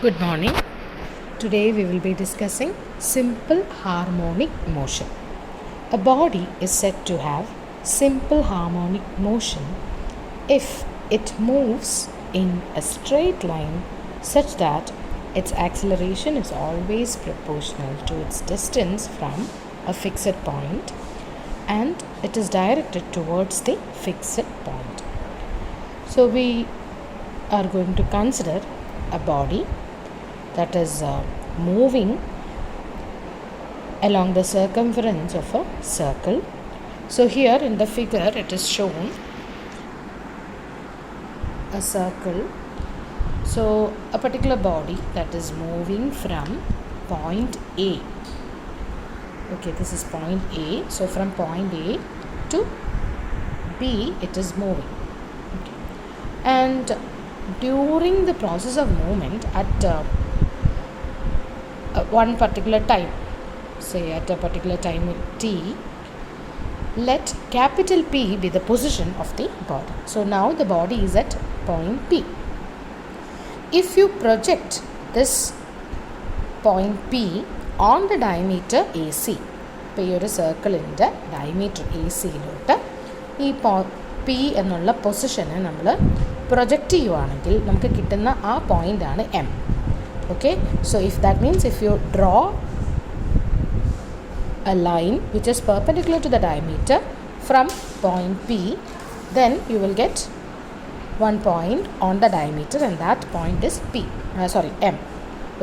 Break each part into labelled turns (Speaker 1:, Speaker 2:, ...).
Speaker 1: Good morning. Today we will be discussing simple harmonic motion. A body is said to have simple harmonic motion if it moves in a straight line such that its acceleration is always proportional to its distance from a fixed point and it is directed towards the fixed point. So we are going to consider a body that is moving along the circumference of a circle. So here in the figure it is shown a circle. So a particular body that is moving from point A. Okay, this is point A. So from point A to B it is moving. Okay. And during the process of movement at one particular time, say at a particular time t, let capital P be the position of the body. So now the body is at point P. If you project this point P on the diameter AC, ഇപ്പോൾ ഈ ഒരു സർക്കിളിൻ്റെ diameter A സിയിലോട്ട് ഈ P എന്നുള്ള പൊസിഷനെ നമ്മൾ project ചെയ്യുവാണെങ്കിൽ നമുക്ക് കിട്ടുന്ന ആ പോയിൻ്റാണ് M. Okay, so if that means if you draw a line which is perpendicular to the diameter from point P, then you will get one point on the diameter and that point is M.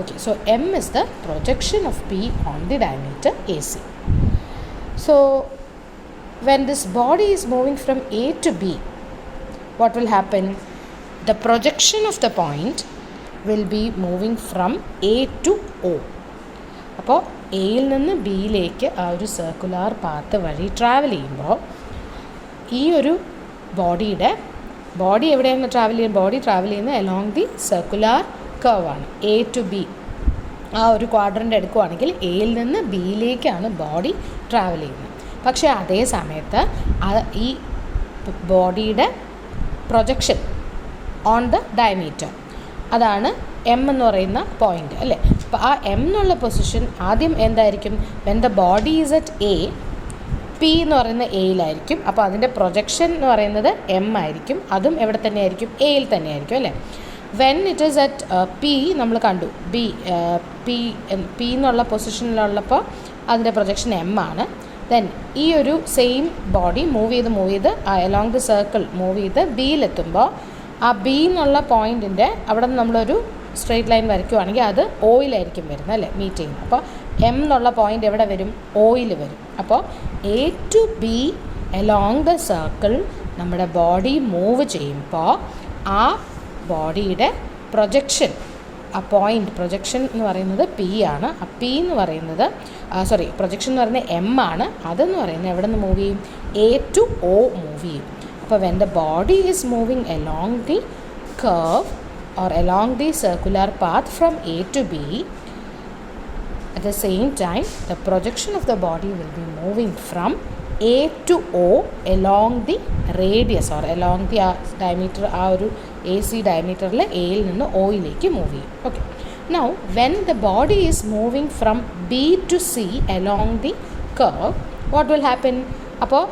Speaker 1: Okay, so M is the projection of P on the diameter AC. So when this body is moving from A to B, what will happen? The projection of the point will be moving from A to O. അപ്പോൾ എയിൽ നിന്ന് ബിയിലേക്ക് ആ ഒരു circular path വഴി travel ചെയ്യുമ്പോൾ ഈ ഒരു body എവിടെയാണ് ട്രാവൽ ചെയ്യുന്നത്? ബോഡി ട്രാവൽ ചെയ്യുന്നത് അലോങ് ദി സർക്കുലാർ കർവാണ്. എ ടു ബി ആ ഒരു ക്വാഡ്രൻ്റ് എടുക്കുകയാണെങ്കിൽ എയിൽ നിന്ന് ബിയിലേക്കാണ് ബോഡി ട്രാവൽ ചെയ്യുന്നത്. പക്ഷേ അതേ സമയത്ത് ഈ ബോഡിയുടെ പ്രൊജക്ഷൻ ഓൺ ദ ഡയമീറ്റർ, അതാണ് എം എന്ന് പറയുന്ന പോയിൻ്റ് അല്ലേ. അപ്പോൾ ആ എം എന്നുള്ള പൊസിഷൻ ആദ്യം എന്തായിരിക്കും? When the body is at A, P എന്ന് പറയുന്ന എയിലായിരിക്കും. അപ്പോൾ അതിൻ്റെ പ്രൊജക്ഷൻ എന്ന് പറയുന്നത് എം ആയിരിക്കും. അതും എവിടെ തന്നെ ആയിരിക്കും? എയിൽ തന്നെ ആയിരിക്കും അല്ലേ. When it is at P, നമ്മൾ കണ്ടു പി എന്നുള്ള പൊസിഷനിലുള്ളപ്പോൾ അതിൻ്റെ പ്രൊജക്ഷൻ എം ആണ്. ദെൻ ഈ ഒരു സെയിം ബോഡി മൂവ് ചെയ്ത് അലോങ് ദി സർക്കിൾ മൂവ് ചെയ്ത് ബിയിലെത്തുമ്പോൾ ആ ബി എന്നുള്ള പോയിൻറ്റിൻ്റെ അവിടെ നിന്ന് നമ്മളൊരു സ്ട്രെയിറ്റ് ലൈൻ വരയ്ക്കുവാണെങ്കിൽ അത് ഓയിലായിരിക്കും വരുന്നത് അല്ലേ, മീറ്റ് ചെയ്യുന്നത്. അപ്പോൾ എം എന്നുള്ള പോയിൻ്റ് എവിടെ വരും? ഓയിൽ വരും. അപ്പോൾ A to B along the circle നമ്മുടെ ബോഡി മൂവ് ചെയ്യുമ്പോൾ ആ ബോഡിയുടെ പ്രൊജക്ഷൻ, ആ പോയിൻ്റ് പ്രൊജക്ഷൻ എന്ന് പറയുന്നത് പി ആണ്. ആ പി എന്ന് പറയുന്നത് പ്രൊജക്ഷൻ എന്ന് പറയുന്നത് എം ആണ്. അതെന്ന് പറയുന്നത് എവിടെ നിന്ന് മൂവ് ചെയ്യും? എ ടു ഒ മൂവ് ചെയ്യും. അപ്പോൾ when the body is moving along the curve or along the circular path from A to B, at the same time the projection of the body will be moving from A to O along the radius or along the diameter, ആ ഒരു A C ഡയമീറ്ററിൽ എയിൽ നിന്ന് ഓയിലേക്ക് move ചെയ്യും. Okay, now when the body is moving from B to C along the curve, what will happen? അപ്പോൾ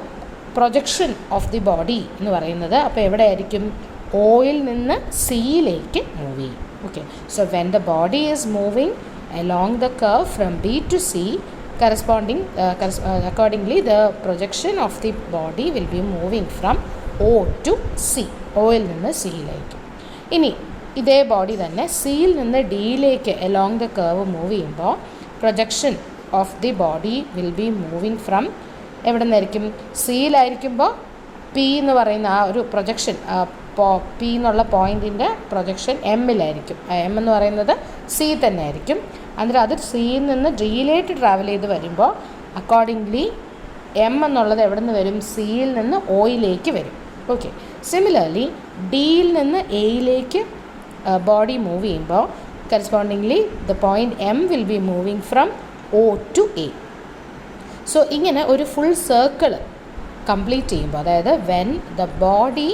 Speaker 1: projection of the body എന്ന് പറയുന്നത് അപ്പോൾ എവിടെ ആയിരിക്കും? ഓയിൽ നിന്ന് സിയിലേക്ക് മൂവ് ചെയ്യും. Okay, so when the body is moving along the curve from B to C, accordingly the projection of the body will be moving from O to C, oil നിന്ന് സിയിലേക്ക്. ഇനി ഇതേ ബോഡി തന്നെ സിയിൽ നിന്ന് ഡിയിലേക്ക് അലോങ് ദ കർവ് മൂവ് ചെയ്യുമ്പോൾ projection of the body will be moving from എവിടെ നിന്നായിരിക്കും? സിയിലായിരിക്കുമ്പോൾ പി എന്ന് പറയുന്ന ആ ഒരു പ്രൊജക്ഷൻ, പി എന്നുള്ള പോയിൻറ്റിൻ്റെ പ്രൊജക്ഷൻ എമ്മിലായിരിക്കും. എം എന്ന് പറയുന്നത് സി തന്നെ ആയിരിക്കും. എന്നിട്ട് അത് സിയിൽ നിന്ന് ഡിയിലേക്ക് ട്രാവൽ ചെയ്ത് വരുമ്പോൾ അക്കോർഡിംഗ്ലി എം എന്നുള്ളത് എവിടെ നിന്ന് വരും? സിയിൽ നിന്ന് ഒയിലേക്ക് വരും. ഓക്കെ, സിമിലർലി ഡിയിൽ നിന്ന് എയിലേക്ക് ബോഡി മൂവ് ചെയ്യുമ്പോൾ correspondingly the point M will be moving from O two A. So ഇങ്ങനെ ഒരു ഫുൾ സർക്കിൾ കംപ്ലീറ്റ് ചെയ്യുമ്പോൾ, അതായത് when the body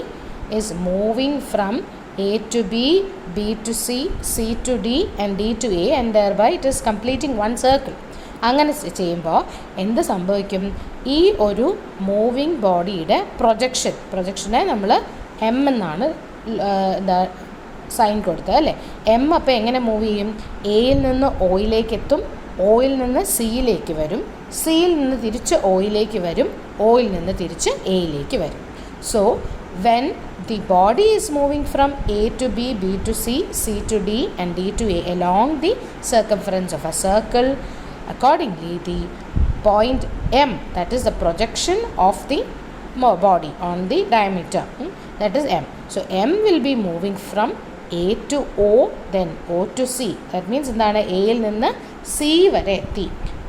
Speaker 1: is moving from A to B, B to C, C to D and D to A, and thereby it is completing one circle. അങ്ങനെ ചെയ്യുമ്പോൾ എന്ത് സംഭവിക്കും? ഈ ഒരു മൂവിങ് ബോഡിയുടെ പ്രൊജക്ഷനെ നമ്മൾ എം എന്നാണ് എന്താ സൈൻ കൊടുത്തത് അല്ലേ? എം അപ്പോൾ എങ്ങനെ മൂവ് ചെയ്യും? എയിൽ നിന്ന് ഒയിലേക്ക് എത്തും, ഒയിൽ നിന്ന് സിയിലേക്ക് വരും, സിയിൽ നിന്ന് തിരിച്ച് ഒയിലേക്ക് വരും, ഒയിൽ നിന്ന് തിരിച്ച് എയിലേക്ക് വരും. So when the body is moving from A to B, B to C, C to D and D to A along the circumference of a circle, accordingly the point M, that is the projection of the body on the diameter, that is M. So M will be moving from A to O, then O to C. That means എന്താണ്? എയിൽ നിന്ന് C വരെ എത്തി,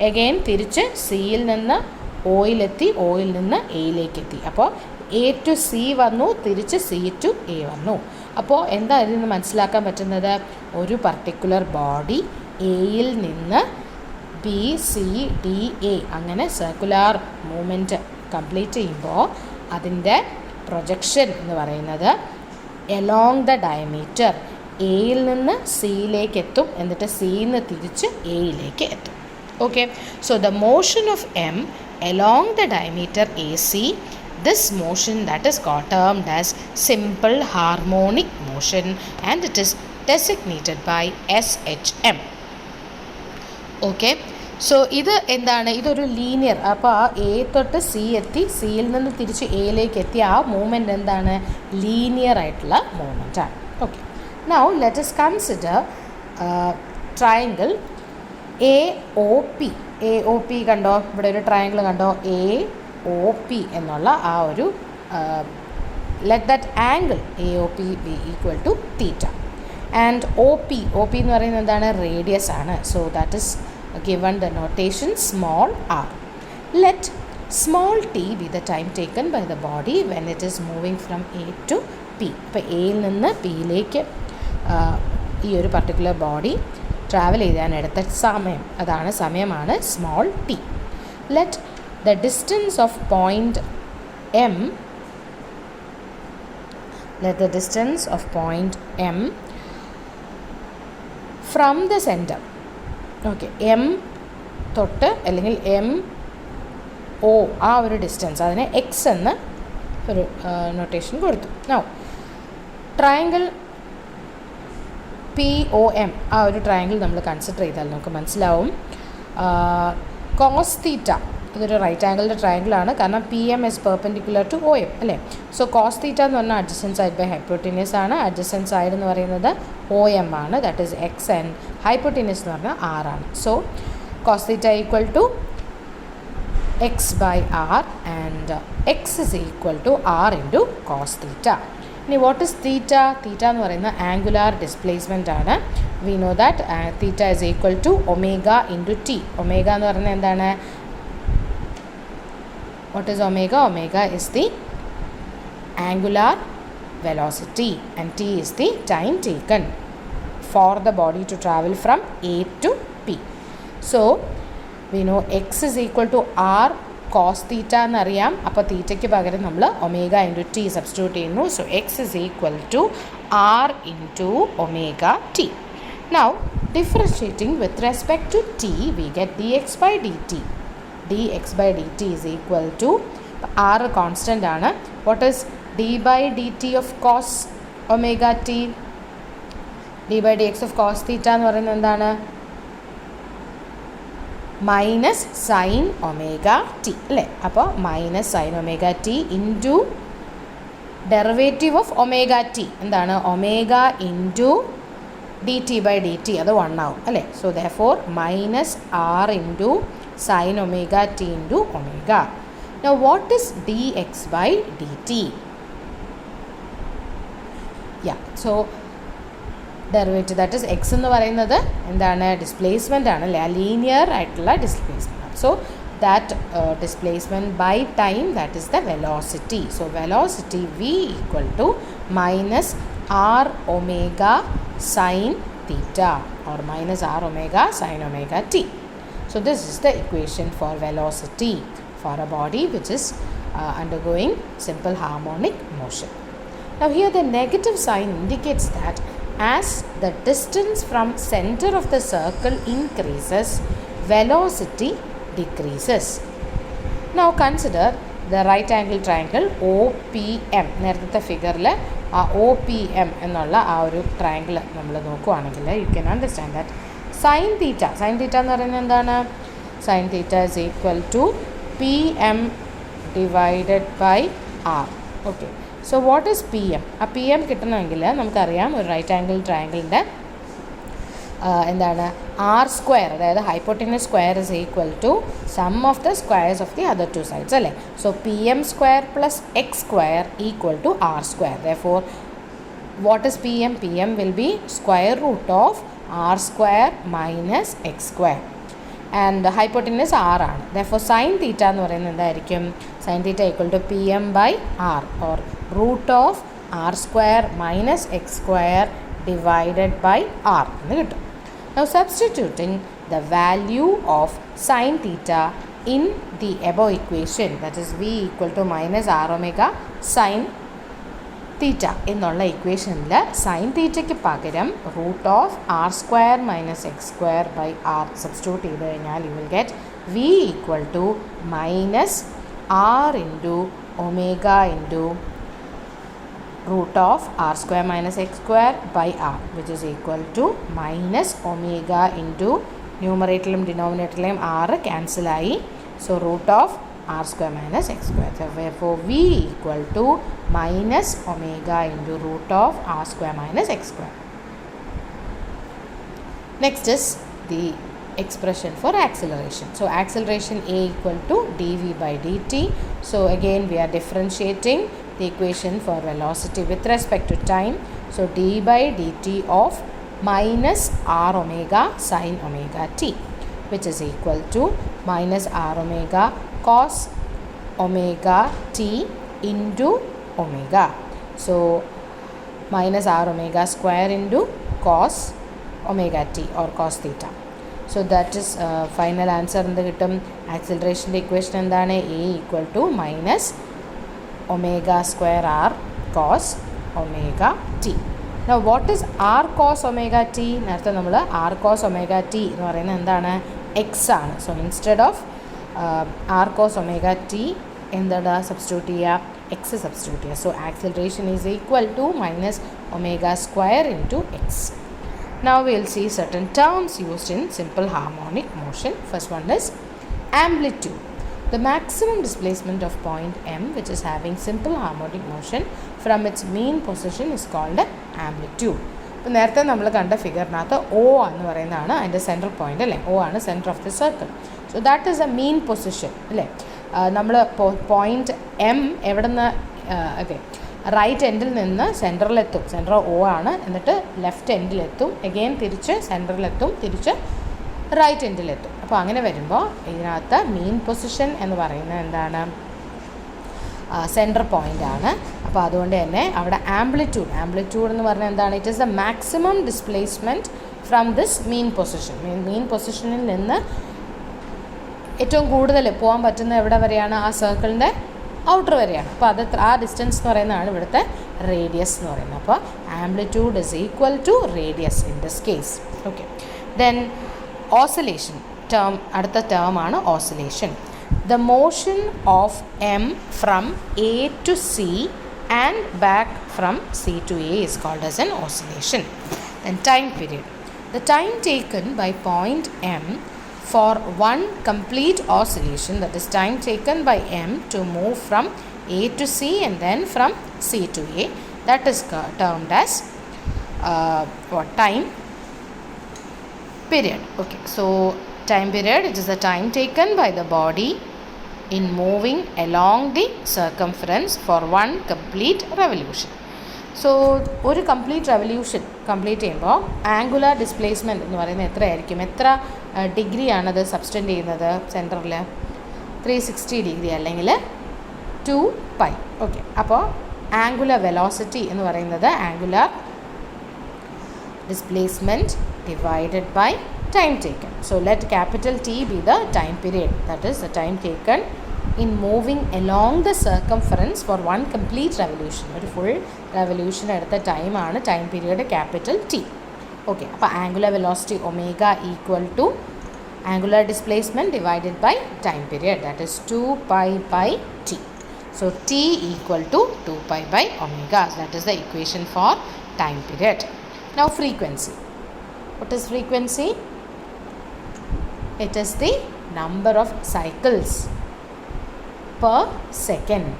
Speaker 1: again തിരിച്ച് സിയിൽ നിന്ന് ഒയിലെത്തി, ഒയിൽ നിന്ന് എയിലേക്ക് എത്തി. അപ്പോൾ എ ടു സി വന്നു, തിരിച്ച് സി ടു എ വന്നു. അപ്പോൾ എന്താ ഇതിൽ നിന്ന് മനസ്സിലാക്കാൻ പറ്റുന്നത്? ഒരു പർട്ടിക്കുലർ ബോഡി എയിൽ നിന്ന് ബി സി ഡി എ അങ്ങനെ സർക്കുലാർ മൂവ്മെൻറ്റ് കംപ്ലീറ്റ് ചെയ്യുമ്പോൾ അതിൻ്റെ പ്രൊജക്ഷൻ എന്ന് പറയുന്നത് എലോങ് ദ ഡയമീറ്റർ എയിൽ നിന്ന് സിയിലേക്ക് എത്തും, എന്നിട്ട് സിയിൽ നിന്ന് തിരിച്ച് എയിലേക്ക് എത്തും. Okay, so the motion of M along the diameter AC, this motion that is termed as simple harmonic motion and it is designated by SHM. Okay, so ഇത് എന്താണ്? ഇതൊരു ലീനിയർ, അപ്പോൾ ആ എ തൊട്ട് സി എത്തി, സിയിൽ നിന്ന് തിരിച്ച് എയിലേക്ക് എത്തി, ആ മൂവ്മെൻറ്റ് എന്താണ്? ലീനിയർ ആയിട്ടുള്ള മൂവ്മെൻറ്റാണ്. Okay, now let us consider triangle A O P. A O P കണ്ടോ? ഇവിടെ ഒരു ട്രയാങ്കിൾ കണ്ടോ? എ ഒ പി എന്നുള്ള ആ ഒരു let that angle A O P B equal to theta. And O P എന്ന് പറയുന്നത് എന്താണ്? റേഡിയസ് ആണ്. So that is given the notation small r. Let small t be the time taken by the body when it is moving from A to P. അപ്പോൾ എയിൽ നിന്ന് പിയിലേക്ക് ഈ ഒരു പർട്ടിക്കുലർ ബോഡി ട്രാവൽ ചെയ്യാൻ എടുത്ത സമയം, അതാണ് സമയമാണ് small T. Let the distance of point am from the centre. Okay, M തൊട്ട് അല്ലെങ്കിൽ എം ഒ ആ ഒരു ഡിസ്റ്റൻസ്, അതിനെ എക്സ് എന്ന് ഒരു നൊട്ടേഷൻ കൊടുത്തു. Now triangle P O M, ആ ഒരു ട്രയാങ്കിൾ നമ്മൾ കൺസിഡർ ചെയ്താൽ നമുക്ക് മനസ്സിലാവും കോസ് തീറ്റ ഇതൊരു റൈറ്റ് ആംഗിളിൻ്റെ ട്രയാങ്കിളാണ്. കാരണം P M is perpendicular to O M അല്ലേ? സോ കോസ് തീറ്റ എന്ന് പറഞ്ഞാൽ അഡ്ജസൻറ്റ് സൈഡ് ബൈ ഹൈപ്പോട്ടിനിയസ് ആണ്. അഡ്ജസൻറ്റ് സൈഡ് എന്ന് പറയുന്നത് ഒ എം ആണ്, that is x, and hypotenuse എന്ന് പറഞ്ഞാൽ ആർ ആണ്. So cos theta equal to x by r and x is equal to r into cos theta. ഇനി what is theta? Theta എന്ന് പറയുന്നത് angular displacement ആണ്. We know that theta is equal to omega into t. Omega എന്ന് പറയുന്നത് എന്താണ്? What is omega? Omega is the angular velocity and t is the time taken for the body to travel from A to P. So we know x is equal to r cos theta എന്നറിയാം. അപ്പോൾ തീറ്റയ്ക്ക് പകരം നമ്മൾ omega into t substitute ചെയ്യുന്നു. So x is equal to r into omega t. Now differentiating with respect to t we get d x by D t. dx by dt is equal to r constant ആണ്. what is d by dt of cos omega t? d by dx of cos theta എന്ന് പറയുന്നത് എന്താണ്? Minus sine omega T അല്ലേ? അപ്പോൾ minus sine omega T into derivative of omega T എന്താണ്? Omega into D T by D T, അത് 1 ആവും അല്ലേ? So therefore minus R into sin omega t into omega. Now what is dx by dt? Yeah, so derivative that is x എന്ന് പറയുന്നത് എന്താണ്? Displacement ആണ് അല്ലേ? Linear ആയിട്ടുള്ള displacement. So that displacement by time, that is the velocity. So velocity v equal to minus r omega sine theta or minus r omega sin omega t. So this is the equation for velocity for a body which is undergoing simple harmonic motion. Now here the negative sign indicates that as the distance from center of the circle increases, velocity decreases. Now consider the right angle triangle OPM. നേരത്തെ ഫിഗറിൽ ആ OPM എന്നുള്ള ആ ഒരു triangle നമ്മൾ നോക്കുകയാണെങ്കിൽ you can understand that sine theta എന്ന് പറയുന്നത് എന്താണ്? Sine theta is equal to PM divided by R. Okay, so what is PM? ആ PM കിട്ടണമെങ്കിൽ നമുക്കറിയാം ഒരു റൈറ്റ് ആംഗിൾ ട്രയാങ്കിളിൻ്റെ എന്താണ് ആർ സ്ക്വയർ, അതായത് hypotenuse square is equal to sum of the squares of the other two sides so. സോ PM square plus X square equal to R square. Therefore what is PM? PM will be square root of R square minus X square and hypotenuse R ആണ്. Therefore sine theta എന്ന് പറയുന്നത് എന്തായിരിക്കും? Sine theta equal to PM by R or root of R square minus X square divided by r എന്ന് കിട്ടും. Now substituting the value of sin theta in the above equation, that is V equal to minus R omega sin theta എന്നുള്ള ഇക്വേഷനിൽ sine തീറ്റയ്ക്ക് പകരം root of R square minus X square by r substitute ചെയ്ത് കഴിഞ്ഞാൽ you will get V equal to minus R into omega into root of r square minus x square by r, which is equal to minus omega into numeratorലും denominatorലും r cancel ആയി. So root of r square minus x square. So therefore v equal to minus omega into root of r square minus x square. Next is the expression for acceleration. So acceleration A equal to dv by dt. So again we are differentiating the equation for velocity with respect to time. So d by dt of minus r omega sin omega t, which is equal to minus r omega cos omega t into omega. So minus r omega square into cos omega t or cos theta. So that is final answer in the കിട്ടും. ആക്സിലറേഷൻ്റെ equation എന്താണ്? A equal to minus omega square r cos omega t. Now what is r cos omega t? നേരത്തെ നമ്മൾ r cos omega t എന്ന് പറയുന്നത് എന്താണ്? x ആണ്. So instead of r cos omega t എന്താണ് substitute ചെയ്യുക? x substitute ചെയ്യുക. So acceleration is equal to minus omega square into x. Now we will see certain terms used in simple harmonic motion. First one is amplitude. The maximum displacement of point M, which is having simple harmonic motion from its mean position, is called amplitude. ഇപ്പോൾ നേരത്തെ നമ്മൾ കണ്ട ഫിഗറിനകത്ത് O എന്ന് പറയുന്നതാണ് അതിൻ്റെ central point അല്ലേ. O ആണ് centre of the circle. So that is A mean position അല്ലേ. നമ്മൾ പോയിൻ്റ് M എവിടെ നിന്ന് ഓക്കെ റൈറ്റ് എൻഡിൽ നിന്ന് സെൻറ്ററിലെത്തും. സെൻറ്റർ O ആണ്. എന്നിട്ട് ലെഫ്റ്റ് എൻഡിലെത്തും. എഗെയിൻ തിരിച്ച് സെൻറ്ററിലെത്തും. തിരിച്ച് റൈറ്റ് എൻഡിലെത്തും. അപ്പോൾ അങ്ങനെ വരുമ്പോൾ ഇതിനകത്ത് മീൻ പൊസിഷൻ എന്ന് പറയുന്നത് എന്താണ്? സെൻറ്റർ പോയിൻ്റ് ആണ്. അപ്പോൾ അതുകൊണ്ട് തന്നെ അവിടെ ആംപ്ലിറ്റ്യൂഡ് എന്ന് പറഞ്ഞാൽ എന്താണ്? It is the maximum displacement from this mean position. Mean പൊസിഷനിൽ നിന്ന് ഏറ്റവും കൂടുതൽ പോകാൻ പറ്റുന്ന എവിടെ വരെയാണ്? ആ സർക്കിളിൻ്റെ ഔട്ടർ വരെയാണ്. അപ്പോൾ അത് ആ ഡിസ്റ്റൻസ് എന്ന് പറയുന്നതാണ് ഇവിടുത്തെ റേഡിയസ് എന്ന് പറയുന്നത്. അപ്പോൾ amplitude is equal to radius in this case. Okay, then oscillation term, അടുത്ത ടേമാണ് oscillation. The motion of M ഫ്രം A to C and back from C to A is called as an oscillation. Then time period. The time taken by point M for one complete oscillation, that is time taken by M to move from A to C and then from C to A, that is termed as time period. Okay, so time period, it is the time taken by the body in moving along the circumference for one complete revolution. So ഒരു complete revolution complete ചെയ്യുമ്പോൾ angular displacement എന്ന് പറയുന്നത് എത്രയായിരിക്കും? എത്ര ഡിഗ്രിയാണത് subtend ചെയ്യുന്നത് സെൻറ്ററിൽ? 360 degree അല്ലെങ്കിൽ 2π. Okay, അപ്പോൾ ആംഗുലാർ വെലോസിറ്റി എന്ന് പറയുന്നത് angular displacement divided by time taken. So let capital T be the time period, that is the time taken in moving along the circumference for one complete revolution. ഒരു full revolution എടുത്ത ടൈമാണ് time period capital T. Okay, അപ്പോൾ angular velocity omega equal to angular displacement divided by time period, that is 2π/t. So t equal to 2π/ omega. That is the equation for time period. Now frequency. What is frequency? It is the number of cycles per second.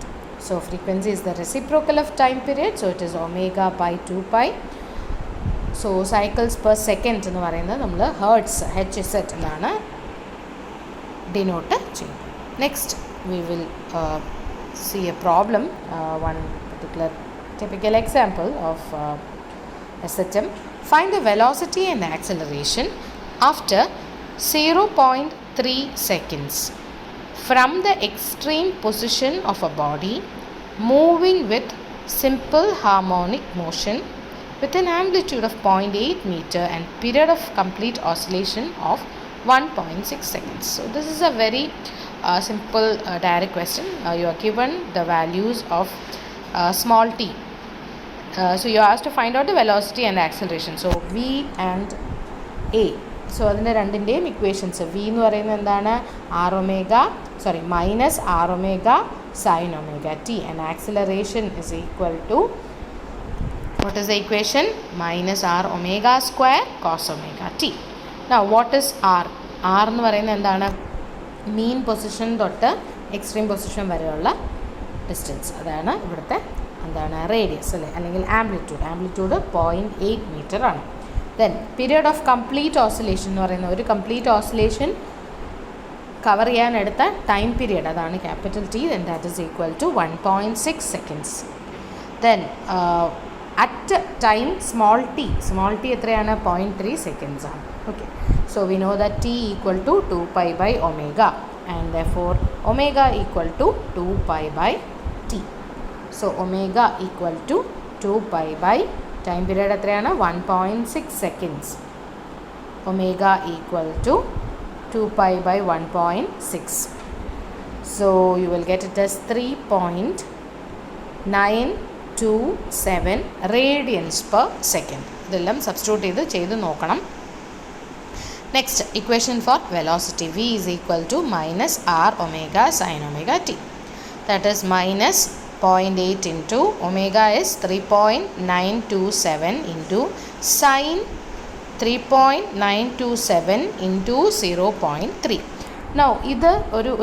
Speaker 1: So frequency is the reciprocal of time period. So it is omega by 2π. So cycles per second എന്ന് പറയുന്നത് നമ്മൾ hertz HZ എന്നാണ് denote ചെയ്യുന്നത്. Next we will see a problem, one particular typical example of SHM. Find the velocity and acceleration after 0.3 seconds from the extreme position of a body moving with simple harmonic motion with an amplitude of 0.8 meter and period of complete oscillation of 1.6 seconds. So this is a very simple direct question. You are given the values of small t. So you are asked to find out the velocity and acceleration. So v and a. So അതിൻ്റെ രണ്ടിൻ്റെയും equations, v എന്ന് പറയുന്നത് എന്താണ്, r omega minus r omega sin omega t, and acceleration is equal to, what is the equation, minus r omega square cos omega t. Now what is r? r എന്ന് പറയുന്നത് എന്താണ്, mean position തൊട്ട് extreme position വരെയുള്ള distance. അതാണ് ഇവിടുത്തെ എന്താണ് radius അല്ലേ, അല്ലെങ്കിൽ ആംപ്ലിറ്റ്യൂഡ് 0.8 മീറ്റർ ആണ്. Then period of complete oscillation എന്ന് പറയുന്ന ഒരു കംപ്ലീറ്റ് ഓസിലേഷൻ കവർ ചെയ്യാൻ എടുത്ത ടൈം പീരിയഡ്, അതാണ് capital T. Then that is equal to 1.6 seconds. Then at time small t എത്രയാണ്, 0.3 സെക്കൻഡ്സ് ആണ്. Okay, so we know that t equal to 2π/ omega, and therefore omega equal to 2π/t. So omega equal to 2π/ time period എത്രയാണ്, 1.6 seconds. Omega equal to 2π/1.6. So you will get it as 3.927 radians per second. ഇതെല്ലാം substitute ചെയ്ത് നോക്കണം. Next, equation for velocity, v is equal to minus r omega sin omega t. That is minus 0.8 into omega is 3.927 into sin 3.927 into 0.3. Now ഇത്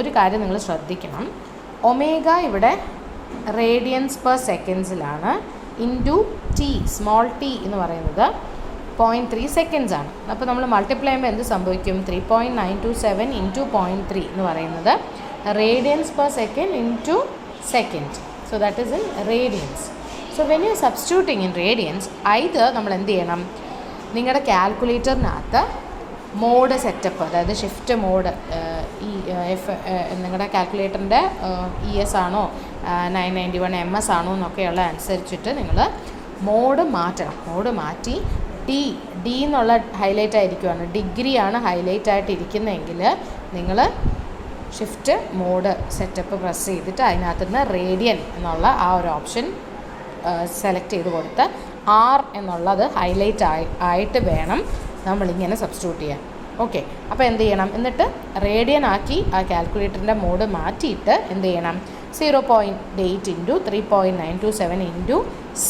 Speaker 1: ഒരു കാര്യം നിങ്ങൾ ശ്രദ്ധിക്കണം, omega ഇവിടെ radians per സെക്കൻഡ്സിലാണ്, ഇൻറ്റു ടി സ്മോൾ ടി എന്ന് പറയുന്നത് 0.3 seconds ആണ്. അപ്പോൾ നമ്മൾ മൾട്ടിപ്ലൈ ചെയ്യുമ്പോൾ എന്ത് സംഭവിക്കും, 3.927 ഇൻറ്റു 0.3 എന്ന് പറയുന്നത് radians per second into second. So that is in radians. So when you substituting in radians, ഇത് നമ്മൾ എന്ത് ചെയ്യണം, നിങ്ങളുടെ കാൽക്കുലേറ്ററിനകത്ത് മോഡ് സെറ്റപ്പ്, അതായത് ഷിഫ്റ്റ് മോഡ്, നിങ്ങളുടെ കാൽക്കുലേറ്ററിൻ്റെ ES ആണോ 991 MS ആണോ എന്നൊക്കെയുള്ള അനുസരിച്ചിട്ട് നിങ്ങൾ മോഡ് മാറ്റണം. മോഡ് മാറ്റി ഡി എന്നുള്ള ഹൈലൈറ്റ് ആയിരിക്കുവാണ്, ഡിഗ്രിയാണ് ഹൈലൈറ്റ് ആയിട്ട് ഇരിക്കുന്നതെങ്കിൽ നിങ്ങൾ ഷിഫ്റ്റ് മോഡ് സെറ്റപ്പ് പ്രസ് ചെയ്തിട്ട് അതിനകത്ത് നിന്ന് റേഡിയൻ എന്നുള്ള ആ ഒരു ഓപ്ഷൻ സെലക്ട് ചെയ്ത് കൊടുത്ത് ആർ എന്നുള്ളത് ഹൈലൈറ്റ് ആയിട്ട് വേണം നമ്മളിങ്ങനെ സബ്സ്റ്റിറ്റ്യൂട്ട് ചെയ്യാൻ. ഓക്കെ, അപ്പോൾ എന്ത് ചെയ്യണം, എന്നിട്ട് റേഡിയൻ ആക്കി ആ കാൽക്കുലേറ്ററിൻ്റെ മോഡ് മാറ്റിയിട്ട് എന്ത് ചെയ്യണം, 0.8 into 3.927 into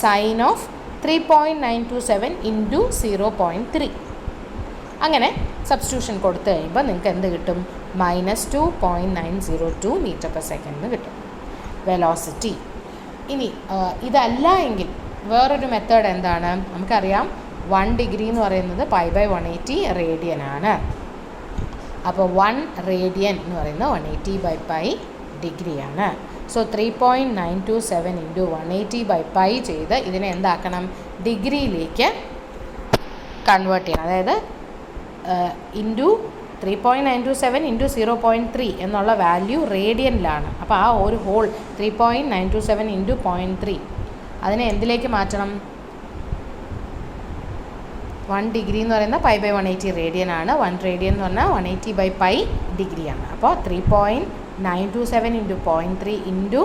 Speaker 1: sine of 3.927 into 0.3 അങ്ങനെ സബ്സ്റ്റിറ്റ്യൂഷൻ കൊടുത്തു കഴിയുമ്പോൾ നിങ്ങൾക്ക് എന്ത് കിട്ടും, -2.902 മീറ്റർ പെർ സെക്കൻഡ് കിട്ടും വെലോസിറ്റി. ഇനി ഇതല്ല എങ്കിൽ വേറൊരു മെത്തേഡ് എന്താണ്, നമുക്കറിയാം 1 ഡിഗ്രി എന്ന് പറയുന്നത് π/180 റേഡിയൻ ആണ്. അപ്പോൾ 1 റേഡിയൻ എന്ന് പറയുന്നത് 180/π ഡിഗ്രിയാണ്. സോ 3.927 ഇൻറ്റു 180/π ചെയ്ത് ഇതിനെ എന്താക്കണം, ഡിഗ്രിയിലേക്ക് കൺവേർട്ട് ചെയ്യണം. അതായത് ഇൻറ്റു 3.927 ഇൻറ്റു 0.3 എന്നുള്ള വാല്യൂ റേഡിയനിലാണ്. അപ്പോൾ ആ ഒരു ഹോൾ 3.927 ഇൻറ്റു 0.3 അതിനെ എന്തിലേക്ക് മാറ്റണം, 1 ഡിഗ്രി എന്ന് പറയുന്നത് π/180 റേഡിയൻ ആണ്. 1 റേഡിയൻ എന്ന് പറഞ്ഞാൽ 180/π ഡിഗ്രിയാണ്. അപ്പോൾ 3.927 927 ഇൻറ്റു 0.3 ഇൻറ്റു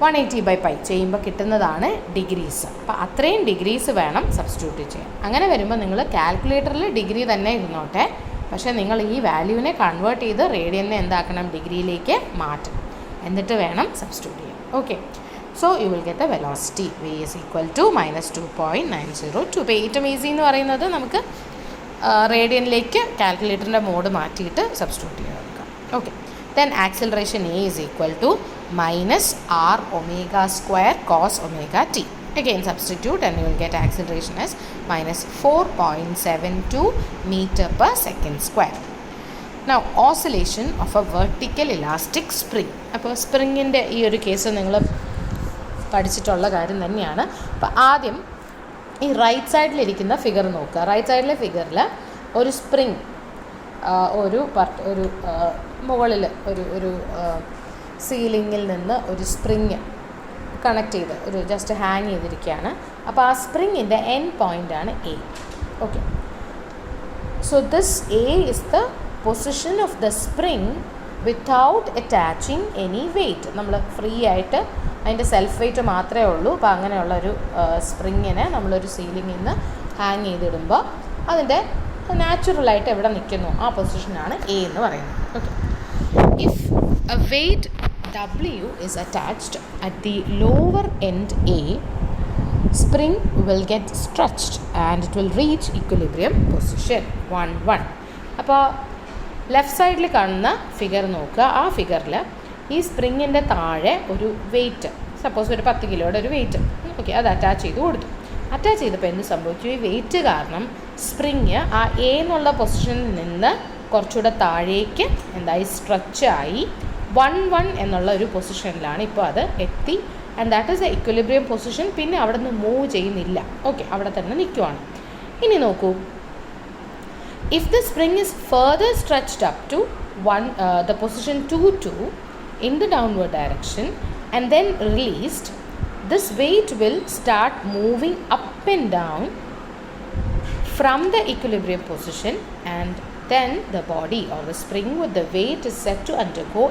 Speaker 1: 180/π ചെയ്യുമ്പോൾ കിട്ടുന്നതാണ് ഡിഗ്രീസ്. അപ്പോൾ അത്രയും ഡിഗ്രീസ് വേണം സബ്സ്റ്റിറ്റ്യൂട്ട് ചെയ്യാൻ. അങ്ങനെ വരുമ്പോൾ നിങ്ങൾ കാൽക്കുലേറ്ററിൽ ഡിഗ്രി തന്നെ ഇരുന്നോട്ടെ, പക്ഷേ നിങ്ങൾ ഈ വാല്യൂവിനെ കൺവേർട്ട് ചെയ്ത് റേഡിയനെ എന്താക്കണം, ഡിഗ്രിയിലേക്ക് മാറ്റണം. എന്നിട്ട് വേണം സബ്സ്റ്റിറ്റ്യൂട്ട് ചെയ്യാൻ. Okay, so you will get the velocity v is equal to -2.902. ഇപ്പോൾ ഏറ്റവും ഈസി എന്ന് പറയുന്നത് നമുക്ക് റേഡിയനിലേക്ക് കാൽക്കുലേറ്ററിൻ്റെ മോഡ് മാറ്റിയിട്ട് സബ്സ്റ്റിറ്റ്യൂട്ട് ചെയ്യാൻ നോക്കാം. Okay, then acceleration A is equal to minus r omega square cos omega t. Again substitute and you will get acceleration as minus 4.72 meter per second square. Now oscillation of a vertical elastic spring. അപ്പോൾ സ്പ്രിങ്ങിൻ്റെ ഈ ഒരു case നിങ്ങൾ പഠിച്ചിട്ടുള്ള കാര്യം തന്നെയാണ്. അപ്പോൾ ആദ്യം ഈ റൈറ്റ് സൈഡിലിരിക്കുന്ന ഫിഗർ നോക്കുക. റൈറ്റ് സൈഡിലെ ഫിഗറിൽ ഒരു സ്പ്രിങ് ഒരു മുകളിൽ ഒരു സീലിങ്ങിൽ നിന്ന് ഒരു സ്പ്രിങ് കണക്ട് ചെയ്ത് ഒരു ജസ്റ്റ് ഹാങ് ചെയ്തിരിക്കുകയാണ്. അപ്പോൾ ആ സ്പ്രിങ്ങിൻ്റെ എൻഡ് പോയിൻ്റാണ് A. Okay, so this A is the position of the spring without attaching any weight. നമ്മൾ ഫ്രീ ആയിട്ട് അതിൻ്റെ സെൽഫ് വെയ്റ്റ് മാത്രമേ ഉള്ളൂ. അപ്പോൾ അങ്ങനെയുള്ളൊരു സ്പ്രിങ്ങിനെ നമ്മളൊരു സീലിങ്ങിൽ നിന്ന് ഹാങ് ചെയ്തിടുമ്പോൾ അതിൻ്റെ നാച്ചുറലായിട്ട് എവിടെ നിൽക്കുന്നു ആ പൊസിഷനാണ് എ എന്ന് പറയുന്നത്. Okay, if a weight W is attached at the lower end A, spring will get stretched and it will reach equilibrium position 1, 1. അപ്പോൾ ലെഫ്റ്റ് സൈഡിൽ കാണുന്ന ഫിഗർ നോക്കുക. ആ ഫിഗറിൽ ഈ സ്പ്രിങ്ങിൻ്റെ താഴെ ഒരു വെയ്റ്റ്, സപ്പോസ് ഒരു 10 കിലോയുടെ ഒരു വെയ്റ്റ്, ഓക്കെ, അത് അറ്റാച്ച് ചെയ്ത് കൊടുത്തു. അറ്റാച്ച് ചെയ്തപ്പോൾ എന്ത് സംഭവിച്ചു, ഈ വെയ്റ്റ് കാരണം സ്പ്രിങ് ആ എ എന്നുള്ള പൊസിഷനിൽ നിന്ന് കുറച്ചുകൂടെ താഴേക്ക് എന്തായി, സ്ട്രെച്ചായി 1, 1 എന്നുള്ള ഒരു പൊസിഷനിലാണ് ഇപ്പോൾ അത് എത്തി. And that is A equilibrium position. പിന്നെ അവിടെ നിന്ന് മൂവ് ചെയ്യുന്നില്ല. ഓക്കെ, അവിടെ തന്നെ നിൽക്കുവാണ്. ഇനി നോക്കൂ, if the spring is further stretched up to the position 2, 2 in the downward direction and then released, this weight will start moving up and down from the equilibrium position, and then the body or the spring with the weight is set to undergo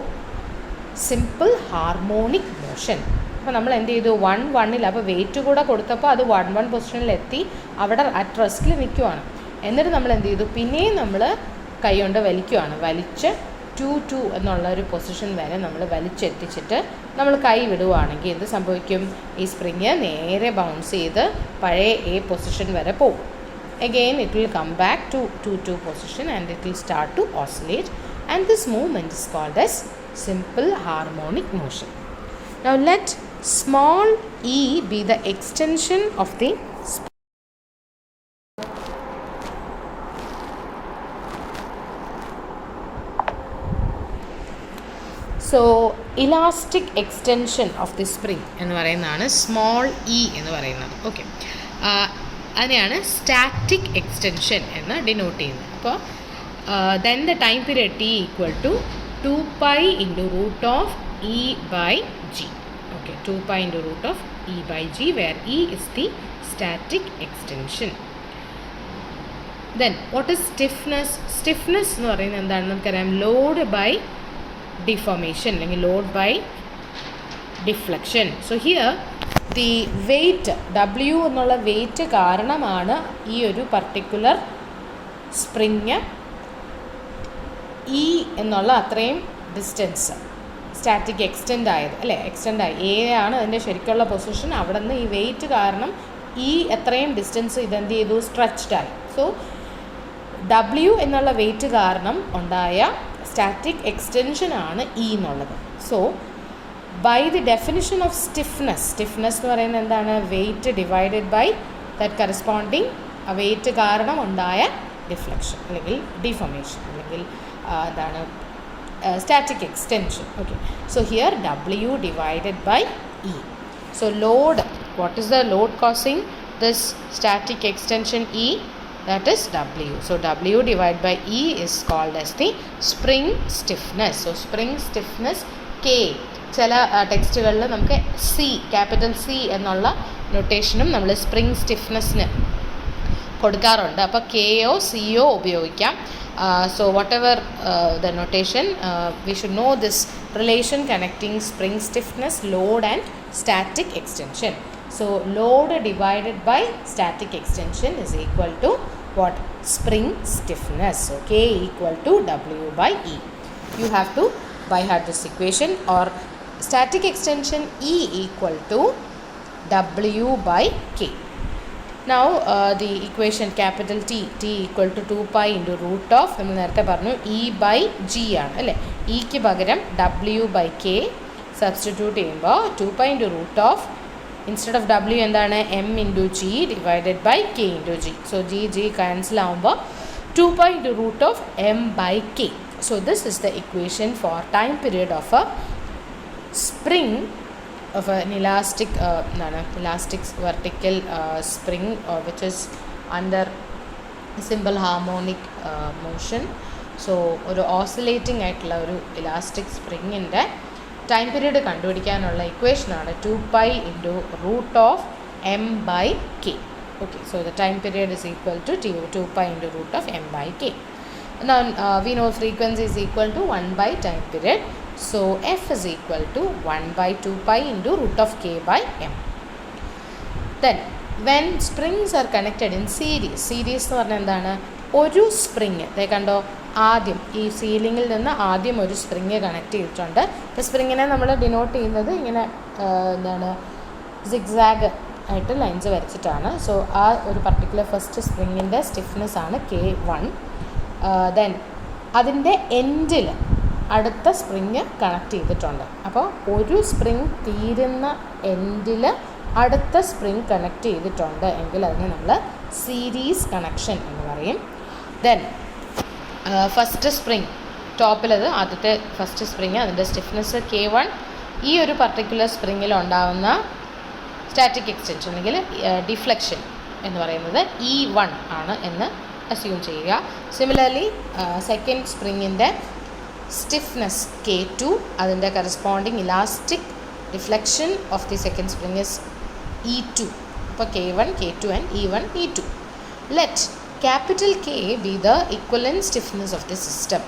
Speaker 1: simple harmonic motion. അപ്പോൾ നമ്മൾ എന്ത് ചെയ്തു, 1, 1 അപ്പോൾ wait കൂടെ കൊടുത്തപ്പോൾ അത് 1, 1 പൊസിഷനിലെത്തി അവിടെ at റെസ്റ്റിൽ നിൽക്കുവാണ്. എന്നിട്ട് നമ്മൾ എന്ത് ചെയ്തു, പിന്നെയും നമ്മൾ കൈ കൊണ്ട് വലിക്കുവാണ്. വലിച്ച് 2, 2 എന്നുള്ള ഒരു പൊസിഷൻ വരെ നമ്മൾ വലിച്ചെത്തിച്ചിട്ട് നമ്മൾ കൈ വിടുവാണെങ്കിൽ എന്ത് സംഭവിക്കും, ഈ സ്പ്രിങ് നേരെ ബൗൺസ് ചെയ്ത് പഴയ എ പൊസിഷൻ വരെ പോകും. Again it will come back to 2, 2 position and it will start to oscillate, and this movement is called as simple harmonic motion. Now let small e be the extension of the spring. So elastic extension of the spring എന്ന് പറയുന്നതാണ് small E എന്ന് പറയുന്നത്. Okay, അതിനെയാണ് static extension എന്ന് denote ചെയ്യുന്നത്. അപ്പോൾ then the time period T equal to 2π into root of E by G. Okay, 2π into root of E by G, where E is the static extension. Then what is stiffness? Stiffness എന്ന് പറയുന്നത് എന്താണ് നമുക്കറിയാം, load by deformation അല്ലെങ്കിൽ load by deflection. So here the weight W എന്നുള്ള weight കാരണമാണ് ഈ ഒരു particular spring E എന്നുള്ള അത്രയും ഡിസ്റ്റൻസ് സ്റ്റാറ്റിക് എക്സ്റ്റെൻഡ് ആയത്, അല്ലേ, എക്സ്റ്റെൻഡ് ആയി. എ ആണ് അതിൻ്റെ ശരിക്കുള്ള പൊസിഷൻ. അവിടെ നിന്ന് ഈ വെയ്റ്റ് കാരണം ഈ എത്രയും ഡിസ്റ്റൻസ് ഇതെന്ത് ചെയ്തു, സ്ട്രെച്ച്ഡ് ആയി. സോ W എന്നുള്ള വെയ്റ്റ് കാരണം ഉണ്ടായ സ്റ്റാറ്റിക് എക്സ്റ്റൻഷൻ ആണ് ഇ എന്നുള്ളത്. So by the definition of stiffness എന്ന് പറയുന്നത് എന്താണ്, weight divided by that corresponding ആ വെയ്റ്റ് കാരണം ഉണ്ടായ ഡിഫ്ലക്ഷൻ അല്ലെങ്കിൽ ഡിഫോർമേഷൻ അല്ലെങ്കിൽ എന്താണ് static extension. Okay, so here W divided by E. So load, what is the load causing this static extension E? That is W. So W divided by E is called as the spring stiffness. So spring stiffness K. ചില ടെക്സ്റ്റുകളിൽ നമുക്ക് C, capital C എന്നുള്ള നൊട്ടേഷനും നമ്മൾ spring സ്റ്റിഫ്നെസ്സിന് കൊടുക്കാറുണ്ട്. അപ്പോൾ കെയോ സിയോ ഉപയോഗിക്കാം. So whatever the notation, we should know this relation connecting spring stiffness, load and static extension. So load divided by static extension is equal to what? Spring stiffness. So K equal to W by E. You have to by heart this equation, or static extension E equal to W by K. Now the equation capital T equal to 2 pi into root of നമ്മൾ നേരത്തെ പറഞ്ഞു E by G ആണ് അല്ലേ. Eക്ക് പകരം W by K substitute ചെയ്യുമ്പോൾ 2 pi into root of, instead of W എന്താണ്, M into G divided by K into G. So G cancel ആകുമ്പോൾ 2 pi into root of M by K. So this is the equation for time period of a spring, of an elastic vertical spring, which is under simple harmonic motion. So ഒരു oscillating ആയിട്ടുള്ള ഒരു elastic സ്പ്രിങ്ങിൻ്റെ time period കണ്ടുപിടിക്കാനുള്ള ഇക്വേഷനാണ് 2 pi into root of M by K. Okay, so the time period is equal to 2 pi into root of M by K. Now we know frequency is equal to 1 by time period. So F is equal to 1 by 2 pi into root of K by M. Then when springs are connected in series എന്ന് പറഞ്ഞാൽ എന്താണ്, ഒരു spring കണ്ടോ, ആദ്യം ഈ സീലിങ്ങിൽ നിന്ന് ആദ്യം ഒരു സ്പ്രിങ് കണക്ട് ചെയ്തിട്ടുണ്ട്. ഇപ്പോൾ സ്പ്രിങ്ങിനെ നമ്മൾ ഡിനോട്ട് ചെയ്യുന്നത് ഇങ്ങനെ എന്താണ്, സിഗ്സാഗ് ആയിട്ട് ലൈൻസ് വരച്ചിട്ടാണ്. സോ ആ ഒരു പർട്ടിക്കുലർ ഫസ്റ്റ് സ്പ്രിങ്ങിൻ്റെ സ്റ്റിഫ്നെസ് ആണ് K1. ദെൻ അതിൻ്റെ എൻഡിൽ അടുത്ത സ്പ്രിങ് കണക്ട് ചെയ്തിട്ടുണ്ട്. അപ്പോൾ ഒരു സ്പ്രിങ് തീരുന്ന എൻഡിൽ അടുത്ത സ്പ്രിങ് കണക്ട് ചെയ്തിട്ടുണ്ട് എങ്കിൽ അതിനെ നമ്മൾ സീരീസ് കണക്ഷൻ എന്ന് പറയും. ദെൻ ഫസ്റ്റ് സ്പ്രിങ് ടോപ്പിലത് ആദ്യത്തെ ഫസ്റ്റ് സ്പ്രിങ്, അതിൻ്റെ സ്റ്റിഫ്നെസ് K1. ഈ ഒരു പർട്ടിക്കുലർ സ്പ്രിങ്ങിൽ ഉണ്ടാകുന്ന സ്റ്റാറ്റിക് എക്സ്റ്റൻഷൻ അല്ലെങ്കിൽ ഡിഫ്ലക്ഷൻ എന്ന് പറയുന്നത് E1 ആണ് എന്ന് അസ്യൂം ചെയ്യുക. സിമിലർലി സെക്കൻഡ് സ്പ്രിങ്ങിൻ്റെ സ്റ്റിഫ്നെസ് K2, അതിൻ്റെ corresponding elastic deflection of the second spring is E2. അപ്പോൾ K1, K2 and E1, E2. Let capital K B the equivalent stiffness of the system.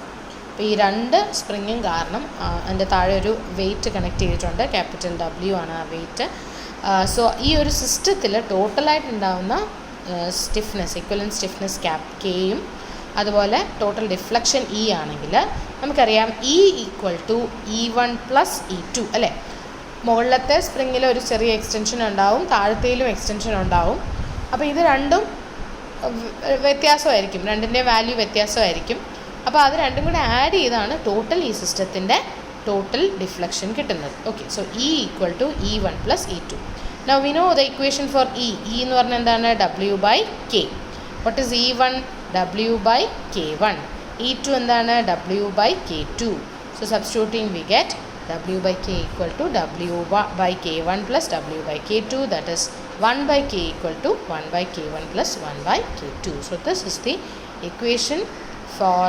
Speaker 1: അപ്പോൾ ഈ രണ്ട് സ്പ്രിങ്ങും കാരണം അതിൻ്റെ താഴെ ഒരു വെയിറ്റ് കണക്ട് ചെയ്തിട്ടുണ്ട്, ക്യാപിറ്റൽ W ആണ് ആ വെയിറ്റ്. സോ ഈ ഒരു സിസ്റ്റത്തിൽ ടോട്ടലായിട്ടുണ്ടാകുന്ന സ്റ്റിഫ്നെസ്, ഇക്വലൻറ്റ് സ്റ്റിഫ്നെസ് Kയും അതുപോലെ ടോട്ടൽ ഡിഫ്ലക്ഷൻ E ആണെങ്കിൽ നമുക്കറിയാം E equal to E1 plus E2 അല്ലേ. മുകളിലത്തെ സ്പ്രിങ്ങിൽ ഒരു ചെറിയ എക്സ്റ്റൻഷൻ ഉണ്ടാവും, താഴത്തേലും എക്സ്റ്റൻഷൻ ഉണ്ടാവും. അപ്പോൾ ഇത് രണ്ടും വ്യത്യാസമായിരിക്കും, രണ്ടിൻ്റെ വാല്യൂ വ്യത്യാസമായിരിക്കും. അപ്പോൾ അത് രണ്ടും കൂടെ ആഡ് ചെയ്താണ് ടോട്ടൽ ഈ സിസ്റ്റത്തിൻ്റെ ടോട്ടൽ ഡിഫ്ലക്ഷൻ കിട്ടുന്നത്. Okay, so E equal to E1 plus E2. Now we know the equation for E എന്ന് പറഞ്ഞാൽ എന്താണ്, W by K. What is E1? W by K1. E2 എന്താണ്, W by K2. So substituting we get W by K equal to W by K1 plus W by K2, that is 1 by K equal to 1 by K1 plus 1 by K2. So this is the equation for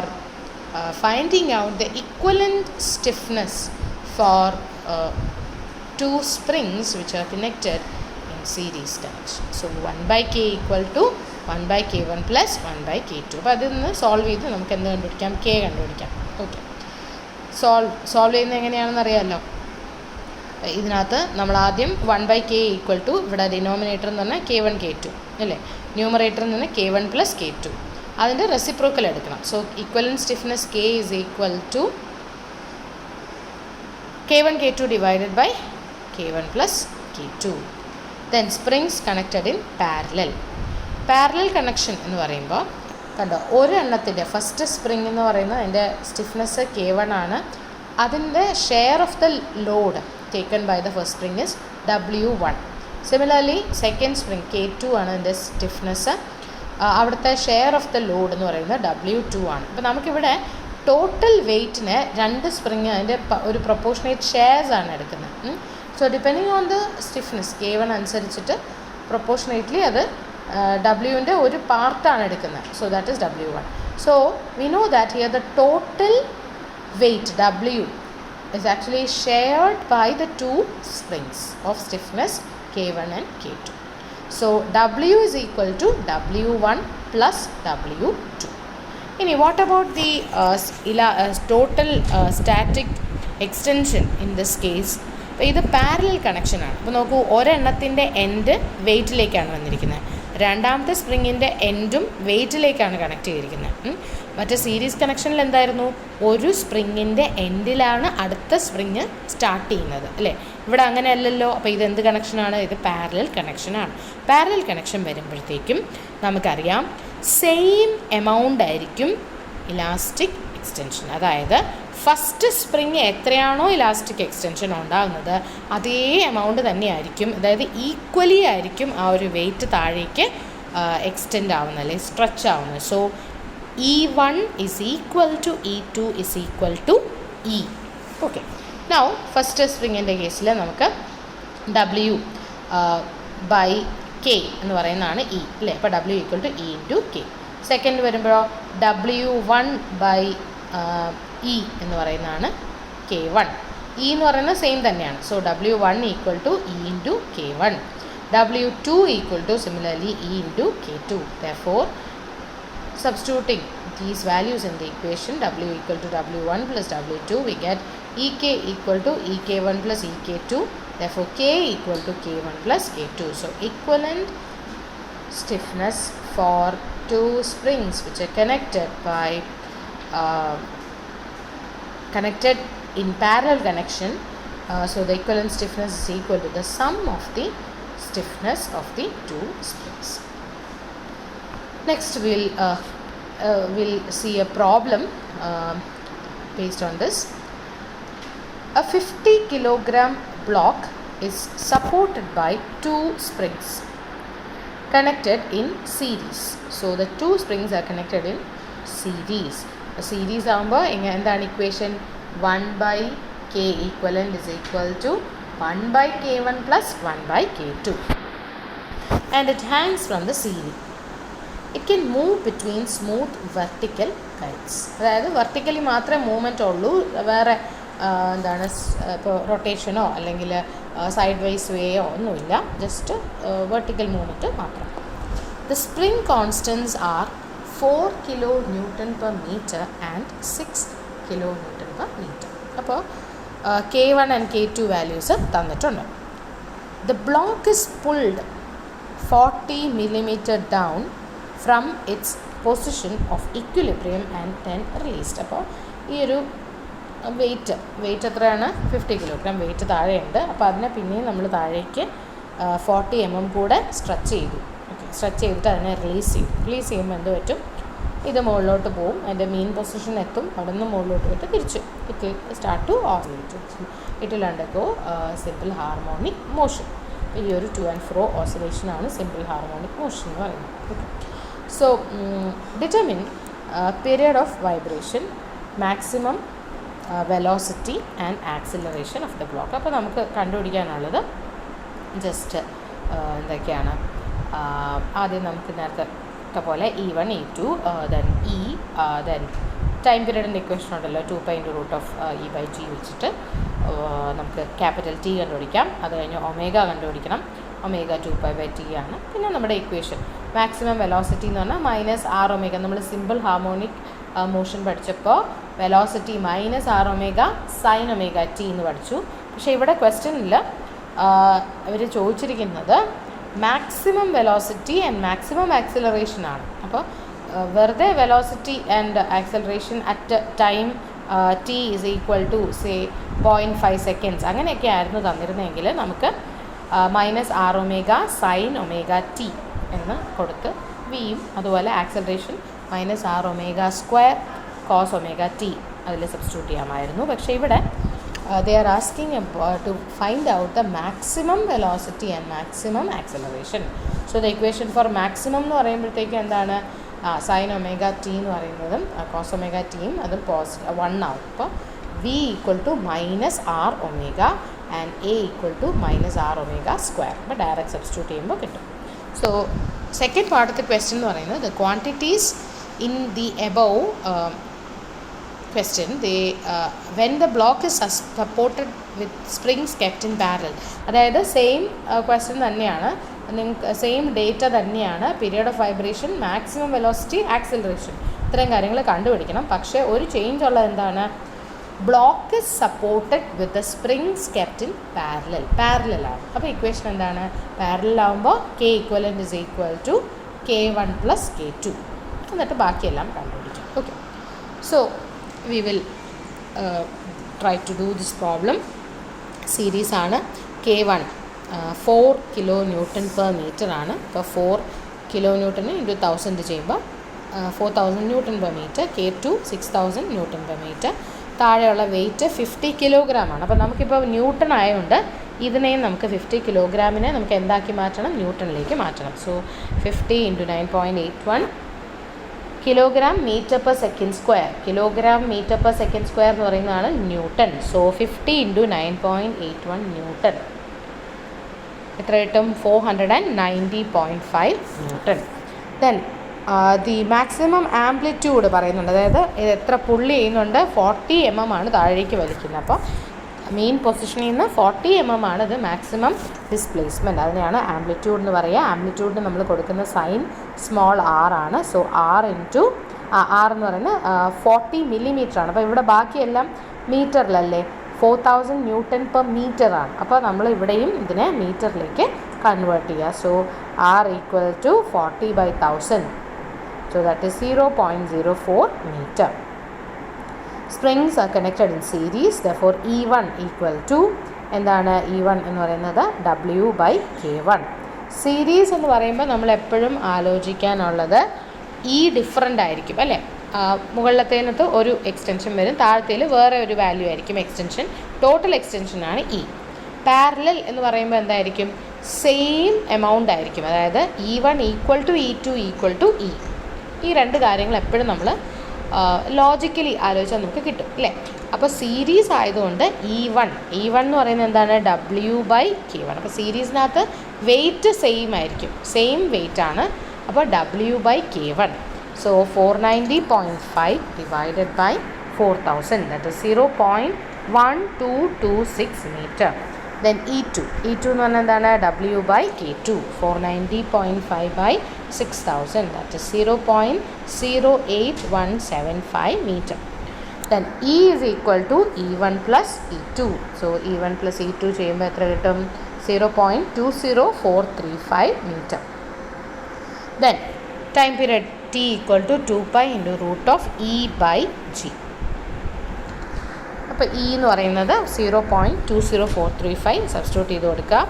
Speaker 1: finding out the equivalent stiffness for two springs which are connected in series connection. So 1 by K equal to 1 by K1 plus 1 by K2. അപ്പോൾ അതിൽ നിന്ന് solve ചെയ്ത് നമുക്ക് എന്ത് കണ്ടുപിടിക്കാം, K കണ്ടുപിടിക്കാം. Okay, solve ചെയ്യുന്നത് എങ്ങനെയാണെന്ന് അറിയാമല്ലോ. ഇതിനകത്ത് നമ്മൾ ആദ്യം 1 by K ഈക്വൽ ടു, ഇവിടെ ഡിനോമിനേറ്റർ എന്ന് പറഞ്ഞാൽ K1 K2 അല്ലേ, ന്യൂമറേറ്ററിൽ നിന്ന് K1 പ്ലസ് K2, അതിൻ്റെ റെസിപ്രോക്കൽ എടുക്കണം. So equivalent stiffness K is equal to K1 K2 divided by K1 plus K2. Then springs connected in parallel. Parallel connection എന്ന് പറയുമ്പോൾ കണ്ടോ, ഒരെണ്ണത്തിൻ്റെ ഫസ്റ്റ് സ്പ്രിങ് എന്ന് പറയുന്നത് അതിൻ്റെ സ്റ്റിഫ്നെസ് K1 ആണ്. അതിൻ്റെ share of the load taken by the first spring is W1. Similarly second spring K2 ആണ് അതിൻ്റെ സ്റ്റിഫ്നെസ്, അവിടുത്തെ ഷെയർ ഓഫ് ദ ലോഡ് എന്ന് പറയുന്നത് W2 ആണ്. അപ്പോൾ നമുക്കിവിടെ ടോട്ടൽ വെയ്റ്റിന് രണ്ട് സ്പ്രിങ് അതിൻ്റെ ഒരു പ്രൊപ്പോർഷനേറ്റ് ഷെയർസ് ആണ് എടുക്കുന്നത്. So depending on the stiffness K1 അനുസരിച്ചിട്ട് പ്രൊപ്പോർഷനേറ്റ്ലി അത് W-ൻ്റെ ഒരു പാർട്ടാണ് എടുക്കുന്നത്. So that is W1. So we know that here the total weight W is actually shared by the two springs of stiffness K1 and K2. So W is equal to W1 plus W2. ഇനി what about the total static extension in this case? അപ്പോൾ ഇത് parallel കണക്ഷനാണ്. അപ്പോൾ നോക്കൂ, ഒരെണ്ണത്തിൻ്റെ end വെയിറ്റിലേക്കാണ് വന്നിരിക്കുന്നത്, രണ്ടാമത്തെ സ്പ്രിങ്ങിൻ്റെ എൻഡും വെയിറ്റിലേക്കാണ് connect ചെയ്തിരിക്കുന്നത്. മറ്റേ സീരീസ് കണക്ഷനിൽ എന്തായിരുന്നു, ഒരു സ്പ്രിങ്ങിൻ്റെ എൻഡിലാണ് അടുത്ത സ്പ്രിങ് സ്റ്റാർട്ട് ചെയ്യുന്നത് അല്ലേ? ഇവിടെ അങ്ങനെയല്ലല്ലോ. അപ്പോൾ ഇത് എന്ത് കണക്ഷനാണ്? ഇത് പാരലൽ കണക്ഷനാണ്. പാരലൽ കണക്ഷൻ വരുമ്പോഴത്തേക്കും നമുക്കറിയാം സെയിം എമൗണ്ട് ആയിരിക്കും ഇലാസ്റ്റിക് എക്സ്റ്റൻഷൻ. അതായത് ഫസ്റ്റ് സ്പ്രിങ് എത്രയാണോ ഇലാസ്റ്റിക് എക്സ്റ്റൻഷൻ ഉണ്ടാകുന്നത് അതേ എമൗണ്ട് തന്നെയായിരിക്കും, അതായത് ഈക്വലി ആയിരിക്കും ആ ഒരു വെയിറ്റ് താഴേക്ക് എക്സ്റ്റെൻഡ് ആവുന്നത് അല്ലെങ്കിൽ സ്ട്രെച്ച് ആവുന്നത്. So E1 is equal to E2 is equal to E. Okay. Now first സ്പ്രിങ്ങിൻ്റെ കേസിൽ നമുക്ക് W by K എന്ന് പറയുന്നതാണ് E അല്ലേ? അപ്പോൾ W equal to E into K. Second വരുമ്പോഴോ W1 by E എന്ന് പറയുന്നതാണ് K1. E എന്ന് പറയുന്നത് സെയിം തന്നെയാണ്. So W1 equal to E into K1. W2 equal to similarly E into K2. Therefore, substituting these values in the equation, W equal to W1 plus W2, we get EK equal to EK1 plus EK2. Therefore, K equal to K1 plus K2. So, equivalent stiffness for two springs which are connected in parallel connection. So, the equivalent stiffness is equal to the sum of the stiffness of the two springs. Next, we'll see a problem based on this. A 50 kilogram block is supported by two springs connected in series. So the two springs are connected in series. A series ആകുമ്പോൾ എന്താണ് equation? 1 by K equivalent is equal to 1 by K1 plus 1 by K2. And it hangs from the ceiling. It can move between smooth vertical guides. അതായത് vertically മാത്രമേ movement ഉള്ളൂ, വേറെ എന്താണ് ഇപ്പോൾ റൊട്ടേഷനോ അല്ലെങ്കിൽ side wise വേയോ ഒന്നുമില്ല, ജസ്റ്റ് വെർട്ടിക്കൽ മൂവ്മെൻറ്റ് മാത്രം. The spring constants are 4 kN/meter and 6 kN/meter. അപ്പോൾ K1 and K2 വാല്യൂസ് തന്നിട്ടുണ്ട്. The block is pulled 40 millimeter down from its position of equilibrium and then released. അപ്പോൾ ഈ ഒരു വെയിറ്റ് എത്രയാണ്? 50 kilogram wait താഴെയുണ്ട്. അപ്പോൾ അതിനെ പിന്നെയും നമ്മൾ താഴേക്ക് 40 mm കൂടെ സ്ട്രെച്ച് ചെയ്തു. ഓക്കെ, സ്ട്രെച്ച് ചെയ്തിട്ട് അതിനെ റിലീസ് ചെയ്യുമ്പോൾ എന്ത് പറ്റും? ഇത് മുകളിലോട്ട് പോവും, അതിൻ്റെ മെയിൻ പൊസിഷൻ എത്തും, അവിടെ നിന്ന് മുകളിലോട്ട് പോയിട്ട് തിരിച്ചു it start to oscillate. It will undergo simple harmonic motion. ഈ ഒരു ടു ആൻഡ് ഫ്രോ ഓസിലേഷനാണ് സിമ്പിൾ ഹാർമോണിക് മോഷൻ എന്ന് പറയുന്നത്. Okay, so determine period of vibration, maximum velocity and acceleration of the block. അപ്പോൾ നമുക്ക് കണ്ടുപിടിക്കാനുള്ളത് ജസ്റ്റ് എന്തൊക്കെയാണ്? ആദ്യം നമുക്ക് നേരത്തെ പോലെ E1 E2 then then time പീരീഡിൻ്റെ ഇക്വേഷൻ ഉണ്ടല്ലോ, 2π √E by T വെച്ചിട്ട് നമുക്ക് ക്യാപിറ്റൽ T കണ്ടുപിടിക്കാം. അത് കഴിഞ്ഞ് ഒമേഗ കണ്ടുപിടിക്കണം, ഒമേഗ 2π/T ആണ്. പിന്നെ നമ്മുടെ ഇക്വേഷൻ മാക്സിമം വെലോസിറ്റി എന്ന് പറഞ്ഞാൽ -r⍵. നമ്മൾ സിമ്പിൾ ഹാർമോണിക് മോഷൻ പഠിച്ചപ്പോൾ വെലോസിറ്റി -r⍵ sin⍵t എന്ന് പഠിച്ചു. പക്ഷേ ഇവിടെ ക്വസ്റ്റ്യനിൽ അവർ ചോദിച്ചിരിക്കുന്നത് maximum velocity and maximum acceleration ആണ്. അപ്പോൾ വെറുതെ velocity and acceleration at time T is equal to say 0.5 seconds അങ്ങനെയൊക്കെ ആയിരുന്നു തന്നിരുന്നെങ്കിൽ നമുക്ക് -r⍵ sin⍵t എന്ന് കൊടുത്ത് വിയും അതുപോലെ ആക്സിലറേഷൻ -r⍵² cos⍵t അതിൽ സബ്സ്റ്റിറ്റ്യൂട്ട് ചെയ്യാമായിരുന്നു. പക്ഷേ ഇവിടെ they are asking to find out the maximum velocity and maximum acceleration. So the equation for maximum എന്ന് പറയുമ്പോഴത്തേക്ക് എന്താണ്? sin⍵t എന്ന് പറയുന്നതും cos⍵tയും അത് 1 ആവും. അപ്പോൾ v equal to -r⍵ and a equal to -r⍵². അപ്പോൾ ഡയറക്റ്റ് സബ്സ്റ്റിറ്റ്യൂട്ട് ചെയ്യുമ്പോൾ കിട്ടും. So second part of the question എന്ന് പറയുന്നത് the quantities in the above question, when the block is supported with springs kept in parallel. അതായത് same question തന്നെയാണ്, നിങ്ങൾക്ക് same data തന്നെയാണ്. Period of vibration, maximum velocity, acceleration, ഇത്രയും കാര്യങ്ങൾ കണ്ടുപിടിക്കണം. പക്ഷേ ഒരു ചേഞ്ച് ഉള്ളത് എന്താണ്? Block is supported with the springs kept in പാരലലാണ്. അപ്പോൾ ഇക്വേഷൻ എന്താണ്? പാരലലാകുമ്പോൾ K equivalent is equal to K1 + K2. എന്നിട്ട് ബാക്കിയെല്ലാം കണ്ടുപിടിക്കും. Okay, so we will try to do this problem. Series ആണ്. K1 4 kN/m ആണ്. അപ്പോൾ 4 kN × 1000 ചെയ്യുമ്പോൾ 4000 Nm/m. K2 6000 Nm/m. താഴെയുള്ള വെയിറ്റ് 50 കിലോഗ്രാമാണ്. അപ്പോൾ നമുക്കിപ്പോൾ ന്യൂട്ടൺ ആയതുകൊണ്ട് ഇതിനെയും നമുക്ക് 50 കിലോഗ്രാമിനെ നമുക്ക് എന്താക്കി മാറ്റണം? ന്യൂട്ടണിലേക്ക് മാറ്റണം. So 50 × 9.81 kilogram metre per second square. Kilogram metre per second square എന്ന് പറയുന്നതാണ് ന്യൂട്ടൺ. സോ 50 × 9.81 ന്യൂട്ടൺ എത്ര കിട്ടും? 490.5 newton. Then the maximum amplitude പറയുന്നുണ്ട്. അതായത് ഇത് എത്ര പുള്ളി ചെയ്യുന്നുണ്ട്? 40 mm ആണ് താഴേക്ക് വലിക്കുന്നത്. അപ്പോൾ മെയിൻ പൊസിഷനിൽ നിന്ന് 40 mm ആണ് ഇത് മാക്സിമം ഡിസ്പ്ലേസ്മെൻറ്റ്. അതിനെയാണ് ആംപ്ലിറ്റ്യൂഡ് എന്ന് പറയുക. ആംപ്ലിറ്റ്യൂഡിന് നമ്മൾ കൊടുക്കുന്ന സൈൻ സ്മോൾ r ആണ്. സോ r എന്ന് പറയുന്നത് 40 mm ആണ്. അപ്പോൾ ഇവിടെ ബാക്കിയെല്ലാം മീറ്ററിലല്ലേ? 4000 Nm/m ആണ്. അപ്പോൾ നമ്മൾ ഇവിടെയും ഇതിനെ മീറ്ററിലേക്ക് കൺവേർട്ട് ചെയ്യുക. So r = 40/1000. So that is 0.04 meter. Springs are connected in series. Therefore E1 = എന്താണ്? E1 എന്ന് പറയുന്നത് W/K1. സീരീസ് എന്ന് പറയുമ്പോൾ നമ്മൾ എപ്പോഴും ആലോചിക്കാനുള്ളത് ഡിഫറൻ്റ് ആയിരിക്കും അല്ലേ? മുകളിലത്തേനകത്ത് ഒരു എക്സ്റ്റൻഷൻ വരും, താഴത്തേൽ വേറെ ഒരു വാല്യൂ ആയിരിക്കും എക്സ്റ്റൻഷൻ. ടോട്ടൽ എക്സ്റ്റൻഷനാണ് E. പാരലൽ എന്ന് പറയുമ്പോൾ എന്തായിരിക്കും? സെയിം എമൗണ്ട് ആയിരിക്കും. അതായത് E1 = E2 = E. ഈ രണ്ട് കാര്യങ്ങൾ എപ്പോഴും നമ്മൾ ലോജിക്കലി ആലോചിച്ചാൽ നമുക്ക് കിട്ടും അല്ലേ? അപ്പോൾ സീരീസ് ആയതുകൊണ്ട് E1 എന്ന് പറയുന്നത് എന്താണ്? W/K1. അപ്പോൾ സീരീസിനകത്ത് വെയിറ്റ് സെയിം ആയിരിക്കും, സെയിം വെയിറ്റ് ആണ്. അപ്പോൾ W/K1. So 490.5 divided by 4000, that is 0.1226 metre. Then E2 എന്ന് പറഞ്ഞാൽ എന്താണ്? W/K2. 490.5 / 6000, that is 0.08175 meter. Then E is equal to E1 + E2. So E1 + E2 ചെയ്യുമ്പോൾ എത്ര കിട്ടും? 0.20435 meter. Then time period T = 2π × √E/g. അപ്പോൾ E എന്ന് പറയുന്നത് 0.20435 സബ്സ്റ്റിറ്റ്യൂട്ട് ചെയ്ത് കൊടുക്കുക.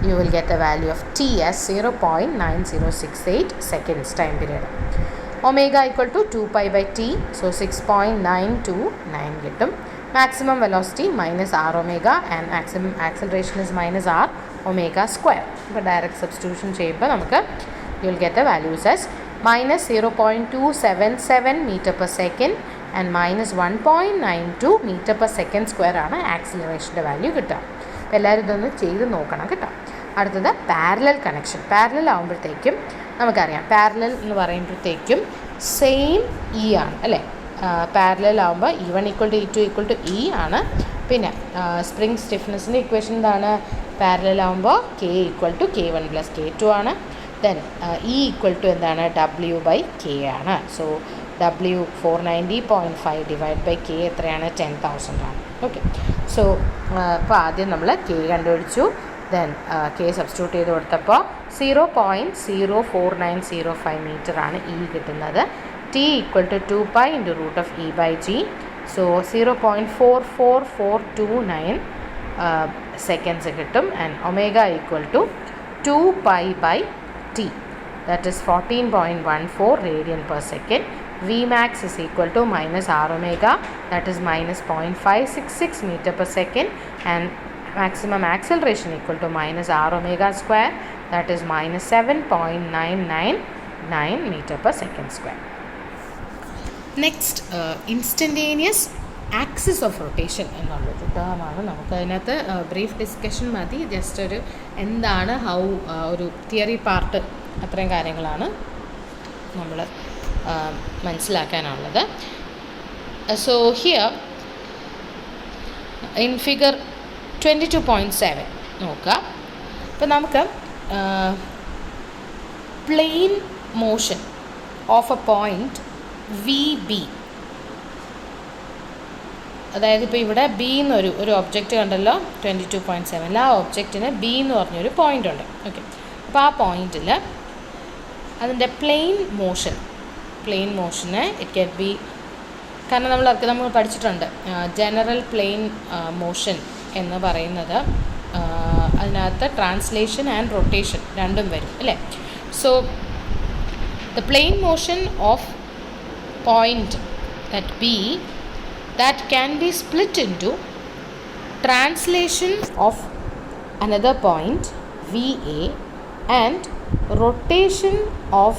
Speaker 1: You will get the value of T as 0.9068 seconds time period. Omega = 2π/T, so 6.929 കിട്ടും. Maximum velocity -r omega and maximum acceleration is -r omega square. ഇപ്പോൾ direct substitution ചെയ്യുമ്പോൾ നമുക്ക് you will get the values as -0.277 meter/second and -1.92 meter/second² ആണ് ആക്സിലറേഷൻ്റെ value കിട്ടുക. അപ്പോൾ എല്ലാവരും ഇതൊന്ന് ചെയ്ത് നോക്കണം കേട്ടോ. അടുത്തത് പാരലൽ കണക്ഷൻ. പാരലൽ ആകുമ്പോഴത്തേക്കും നമുക്കറിയാം, പാരലൽ എന്ന് പറയുമ്പോഴത്തേക്കും സെയിം E ആണ് അല്ലേ? പാരലൽ ആകുമ്പോൾ E1 = E2 = E ആണ്. പിന്നെ സ്പ്രിംഗ് സ്റ്റിഫ്നെസ്സിൻ്റെ ഇക്വേഷൻ എന്താണ്? പാരലൽ ആകുമ്പോൾ K = K1 + K2 ആണ്. ദെൻ E = എന്താണ്? W/K ആണ്. So W 490.5 divide by K എത്രയാണ്? 10,000 ആണ്. ഓക്കെ, സോ അപ്പോൾ ആദ്യം നമ്മൾ K കണ്ടുപിടിച്ചു. ദെൻ K സബ്സ്റ്റിറ്റ്യൂട്ട് ചെയ്ത് കൊടുത്തപ്പോൾ 0.04905 മീറ്റർ ആണ് E കിട്ടുന്നത്. T = 2π × √E/g. സോ 0.44429 സെക്കൻഡ്സ് കിട്ടും. And omega = 2π/T, that is 14.14 radian/second. Vmax is equal to -r omega, that is -0.566 meter/second, and maximum acceleration equal to -r omega square, that is -7.999 meter/second². Next, instantaneous axis of rotation എന്നുള്ളൊരു ടേമാണ്. നമുക്കതിനകത്ത് brief discussion മതി. Just ഒരു എന്താണ് ഒരു theory part, അത്രയും കാര്യങ്ങളാണ് നമ്മൾ മനസ്സിലാക്കാനുള്ളത്. So here in figure 22.7 നോക്കുക. അപ്പോൾ നമുക്ക് plane motion of a point VB. അതായത് ഇപ്പോൾ ഇവിടെ ബി എന്നൊരു ഒബ്ജക്റ്റ് കണ്ടല്ലോ 22.7, ആ ഒബ്ജക്റ്റിന് ബി എന്ന് പറഞ്ഞൊരു പോയിൻ്റ് ഉണ്ട്. ഓക്കെ, അപ്പോൾ ആ പോയിൻറ്റിൽ അതിൻ്റെ പ്ലെയിൻ മോഷന് ഇറ്റ് ക്യാൻ ബി, കാരണം നമ്മൾ പഠിച്ചിട്ടുണ്ട് ജനറൽ പ്ലെയിൻ മോഷൻ എന്ന് പറയുന്നത്, അതിനകത്ത് ട്രാൻസ്ലേഷൻ ആൻഡ് റൊട്ടേഷൻ രണ്ടും വരും അല്ലേ. So the plane motion of point at B that can be split into translation of another point VA and rotation of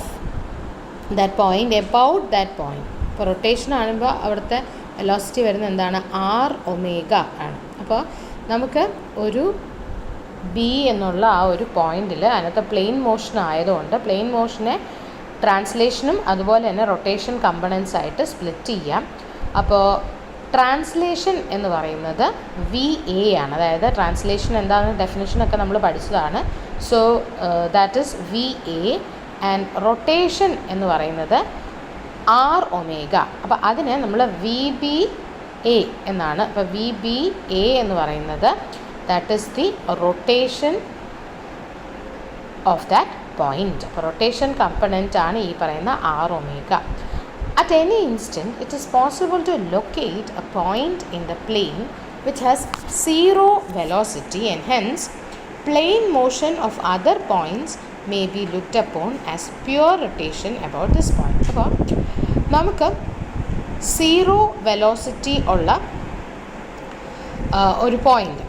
Speaker 1: that point about that point. അപ്പോൾ rotation ആകുമ്പോൾ അവിടുത്തെ velocity വരുന്നത് എന്താണ്, r omega ആണ്. അപ്പോൾ നമുക്ക് ഒരു ബി എന്നുള്ള ആ ഒരു പോയിന്റിൽ അതിനകത്ത് പ്ലെയിൻ മോഷൻ ആയതുകൊണ്ട് പ്ലെയിൻ മോഷനെ ട്രാൻസ്ലേഷനും അതുപോലെ തന്നെ റൊട്ടേഷൻ കമ്പണൻസ് ആയിട്ട് സ്പ്ലിറ്റ് ചെയ്യാം. അപ്പോൾ ട്രാൻസ്ലേഷൻ എന്ന് പറയുന്നത് VA ആണ്. അതായത് ട്രാൻസ്ലേഷൻ എന്താണെന്ന് ഡെഫിനിഷനൊക്കെ നമ്മൾ പഠിച്ചതാണ്. So that is VA and rotation എന്ന് പറയുന്നത് r ഒമേഗ. അപ്പോൾ അതിനെ നമ്മൾ VBA എന്നാണ്. അപ്പോൾ VBA എന്ന് പറയുന്നത് that is the rotation of that point. അപ്പോൾ റൊട്ടേഷൻ കമ്പണൻ്റ് ആണ് ഈ പറയുന്ന r omega. At any instant, it is possible to locate a point in the plane which has zero velocity, and hence plane motion of other points may be looked upon as pure rotation about this point. അപ്പോൾ നമുക്ക് zero velocity ഉള്ള ഒരു point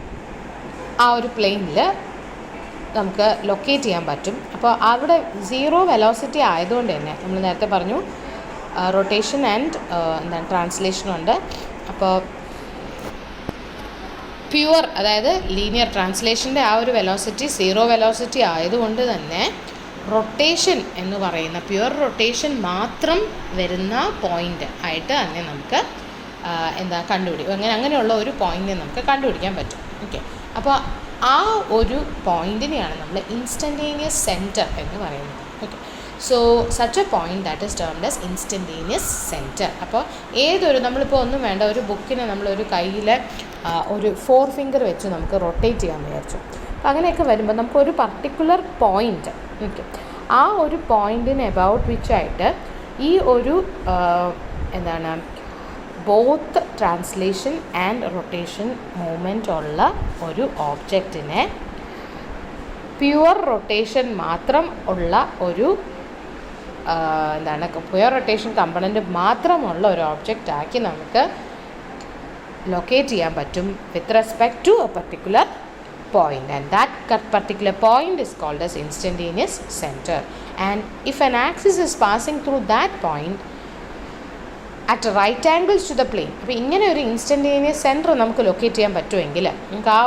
Speaker 1: ആ ഒരു പ്ലെയിനിൽ നമുക്ക് locate ചെയ്യാൻ പറ്റും. അപ്പോൾ അവിടെ സീറോ വെലോസിറ്റി ആയതുകൊണ്ട് തന്നെ നമ്മൾ നേരത്തെ പറഞ്ഞു റൊട്ടേഷൻ ആൻഡ് ട്രാൻസ്ലേഷനുണ്ട്. അപ്പോൾ പ്യുവർ, അതായത് ലീനിയർ ട്രാൻസ്ലേഷൻ്റെ ആ ഒരു വെലോസിറ്റി സീറോ വെലോസിറ്റി ആയതുകൊണ്ട് തന്നെ റൊട്ടേഷൻ എന്ന് പറയുന്ന പ്യുവർ റൊട്ടേഷൻ മാത്രം വരുന്ന പോയിൻ്റ് ആയിട്ട് തന്നെ നമുക്ക് അങ്ങനെയുള്ള ഒരു പോയിന്റിനെ നമുക്ക് കണ്ടുപിടിക്കാൻ പറ്റും. ഓക്കെ, അപ്പോൾ ആ ഒരു പോയിന്റിനെയാണ് നമ്മൾ ഇൻസ്റ്റൻറ്റേനിയസ് സെൻറ്റർ എന്ന് പറയുന്നത്. Okay, so such A point that is termed as instantaneous centre. അപ്പോൾ നമ്മളിപ്പോൾ ഒന്നും വേണ്ട, ഒരു ബുക്കിനെ നമ്മളൊരു കയ്യിൽ ഒരു 4 ഫിംഗർ വെച്ച് നമുക്ക് റൊട്ടേറ്റ് ചെയ്യാൻ വിചാരിച്ചു. അപ്പോൾ അങ്ങനെയൊക്കെ വരുമ്പോൾ നമുക്കൊരു പർട്ടിക്കുലർ പോയിൻ്റ്, ഓക്കെ, ആ ഒരു പോയിൻറ്റിന് എബൌട്ട് വിച്ചായിട്ട് ഈ ഒരു both translation and rotation movement ഉള്ള ഒരു ഓബ്ജക്റ്റിനെ പ്യുവർ റൊട്ടേഷൻ മാത്രം ഉള്ള ഒരു പ്യുവർ റൊട്ടേഷൻ കമ്പണൻറ്റ് മാത്രമുള്ള ഒരു ഓബ്ജക്റ്റ് ആക്കി നമുക്ക് ലൊക്കേറ്റ് ചെയ്യാൻ പറ്റും with respect to a particular point, and that particular point is called as instantaneous center. And if an axis is passing through that point at right angles to the plane, അപ്പോൾ ഇങ്ങനെ ഒരു instantaneous centre നമുക്ക് locate ചെയ്യാൻ പറ്റുമെങ്കിൽ നമുക്ക് ആ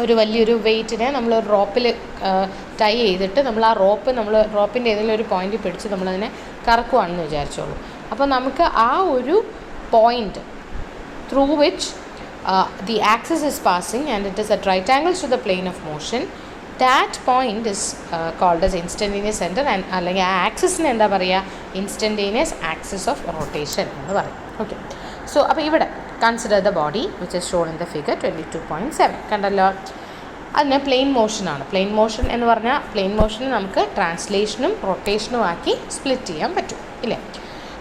Speaker 1: ഒരു വലിയൊരു വെയ്റ്റിനെ നമ്മൾ റോപ്പിൽ ടൈ ചെയ്തിട്ട് നമ്മൾ ആ റോപ്പിൻ്റെ ഏതെങ്കിലും ഒരു പോയിൻ്റ് പിടിച്ച് നമ്മളതിനെ കറക്കുവാണെന്ന് വിചാരിച്ചോളൂ. അപ്പോൾ നമുക്ക് ആ ഒരു point through which the axis is passing and it is at right angles to the plane of motion, that point is called as instantaneous center, and അല്ലെങ്കിൽ ആ ആക്സിസിന് എന്താ പറയുക, ഇൻസ്റ്റൻറ്റേനിയസ് ആക്സിസ് ഓഫ് റൊട്ടേഷൻ എന്ന് പറയും. ഓക്കെ, സോ അപ്പോൾ ഇവിടെ consider the body which is shown in the figure 22.7 കണ്ടല്ലോ. അതിന് പ്ലെയിൻ മോഷനാണ്. പ്ലെയിൻ മോഷൻ എന്ന് പറഞ്ഞാൽ പ്ലെയിൻ മോഷന് നമുക്ക് ട്രാൻസ്ലേഷനും റൊട്ടേഷനും ആക്കി സ്പ്ലിറ്റ് ചെയ്യാൻ പറ്റും ഇല്ലേ.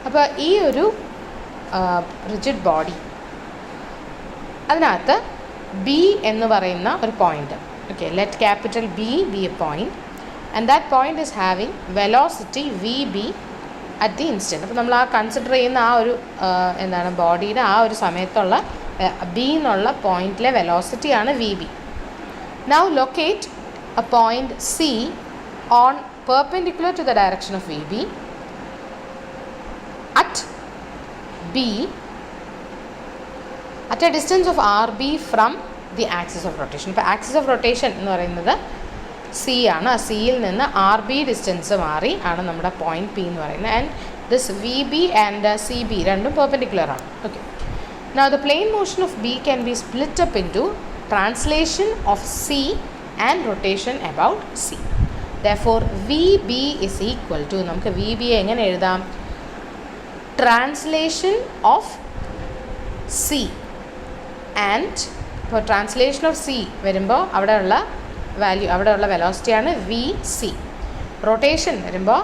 Speaker 1: അപ്പോൾ ഈ ഒരു റിജിഡ് ബോഡി അതിനകത്ത് ബി എന്ന് പറയുന്ന ഒരു point, okay, let capital B B A point, and that point is having velocity VB at the instant. അപ്പോൾ നമ്മൾ ആ കൺസിഡർ ചെയ്യുന്ന ആ ഒരു ബോഡിയുടെ ആ ഒരു സമയത്തുള്ള ബി എന്നുള്ള പോയിൻറ്റിലെ വെലോസിറ്റിയാണ് VB. Now locate a point C on perpendicular to the direction of VB at B at a distance of RB from the axis of rotation. ഇപ്പോൾ ആക്സിസ് ഓഫ് റൊട്ടേഷൻ എന്ന് പറയുന്നത് C ആണ്. ആ സിയിൽ നിന്ന് RB ഡിസ്റ്റൻസ് മാറി ആണ് നമ്മുടെ പോയിൻറ്റ് P എന്ന് പറയുന്നത്. And this VB and CB രണ്ടും പെർപെൻഡിക്കുലർ ആണ്. Okay, now the plane motion of B can be split up in to translation of C and rotation about C. Therefore, VB is equal to, നമുക്ക് VB എങ്ങനെ എഴുതാം? Translation of C. And for translation of C വരുമ്പോൾ അവിടെയുള്ള value, അവിടെയുള്ള വെലോസിറ്റിയാണ് VC. Rotation വരുമ്പോൾ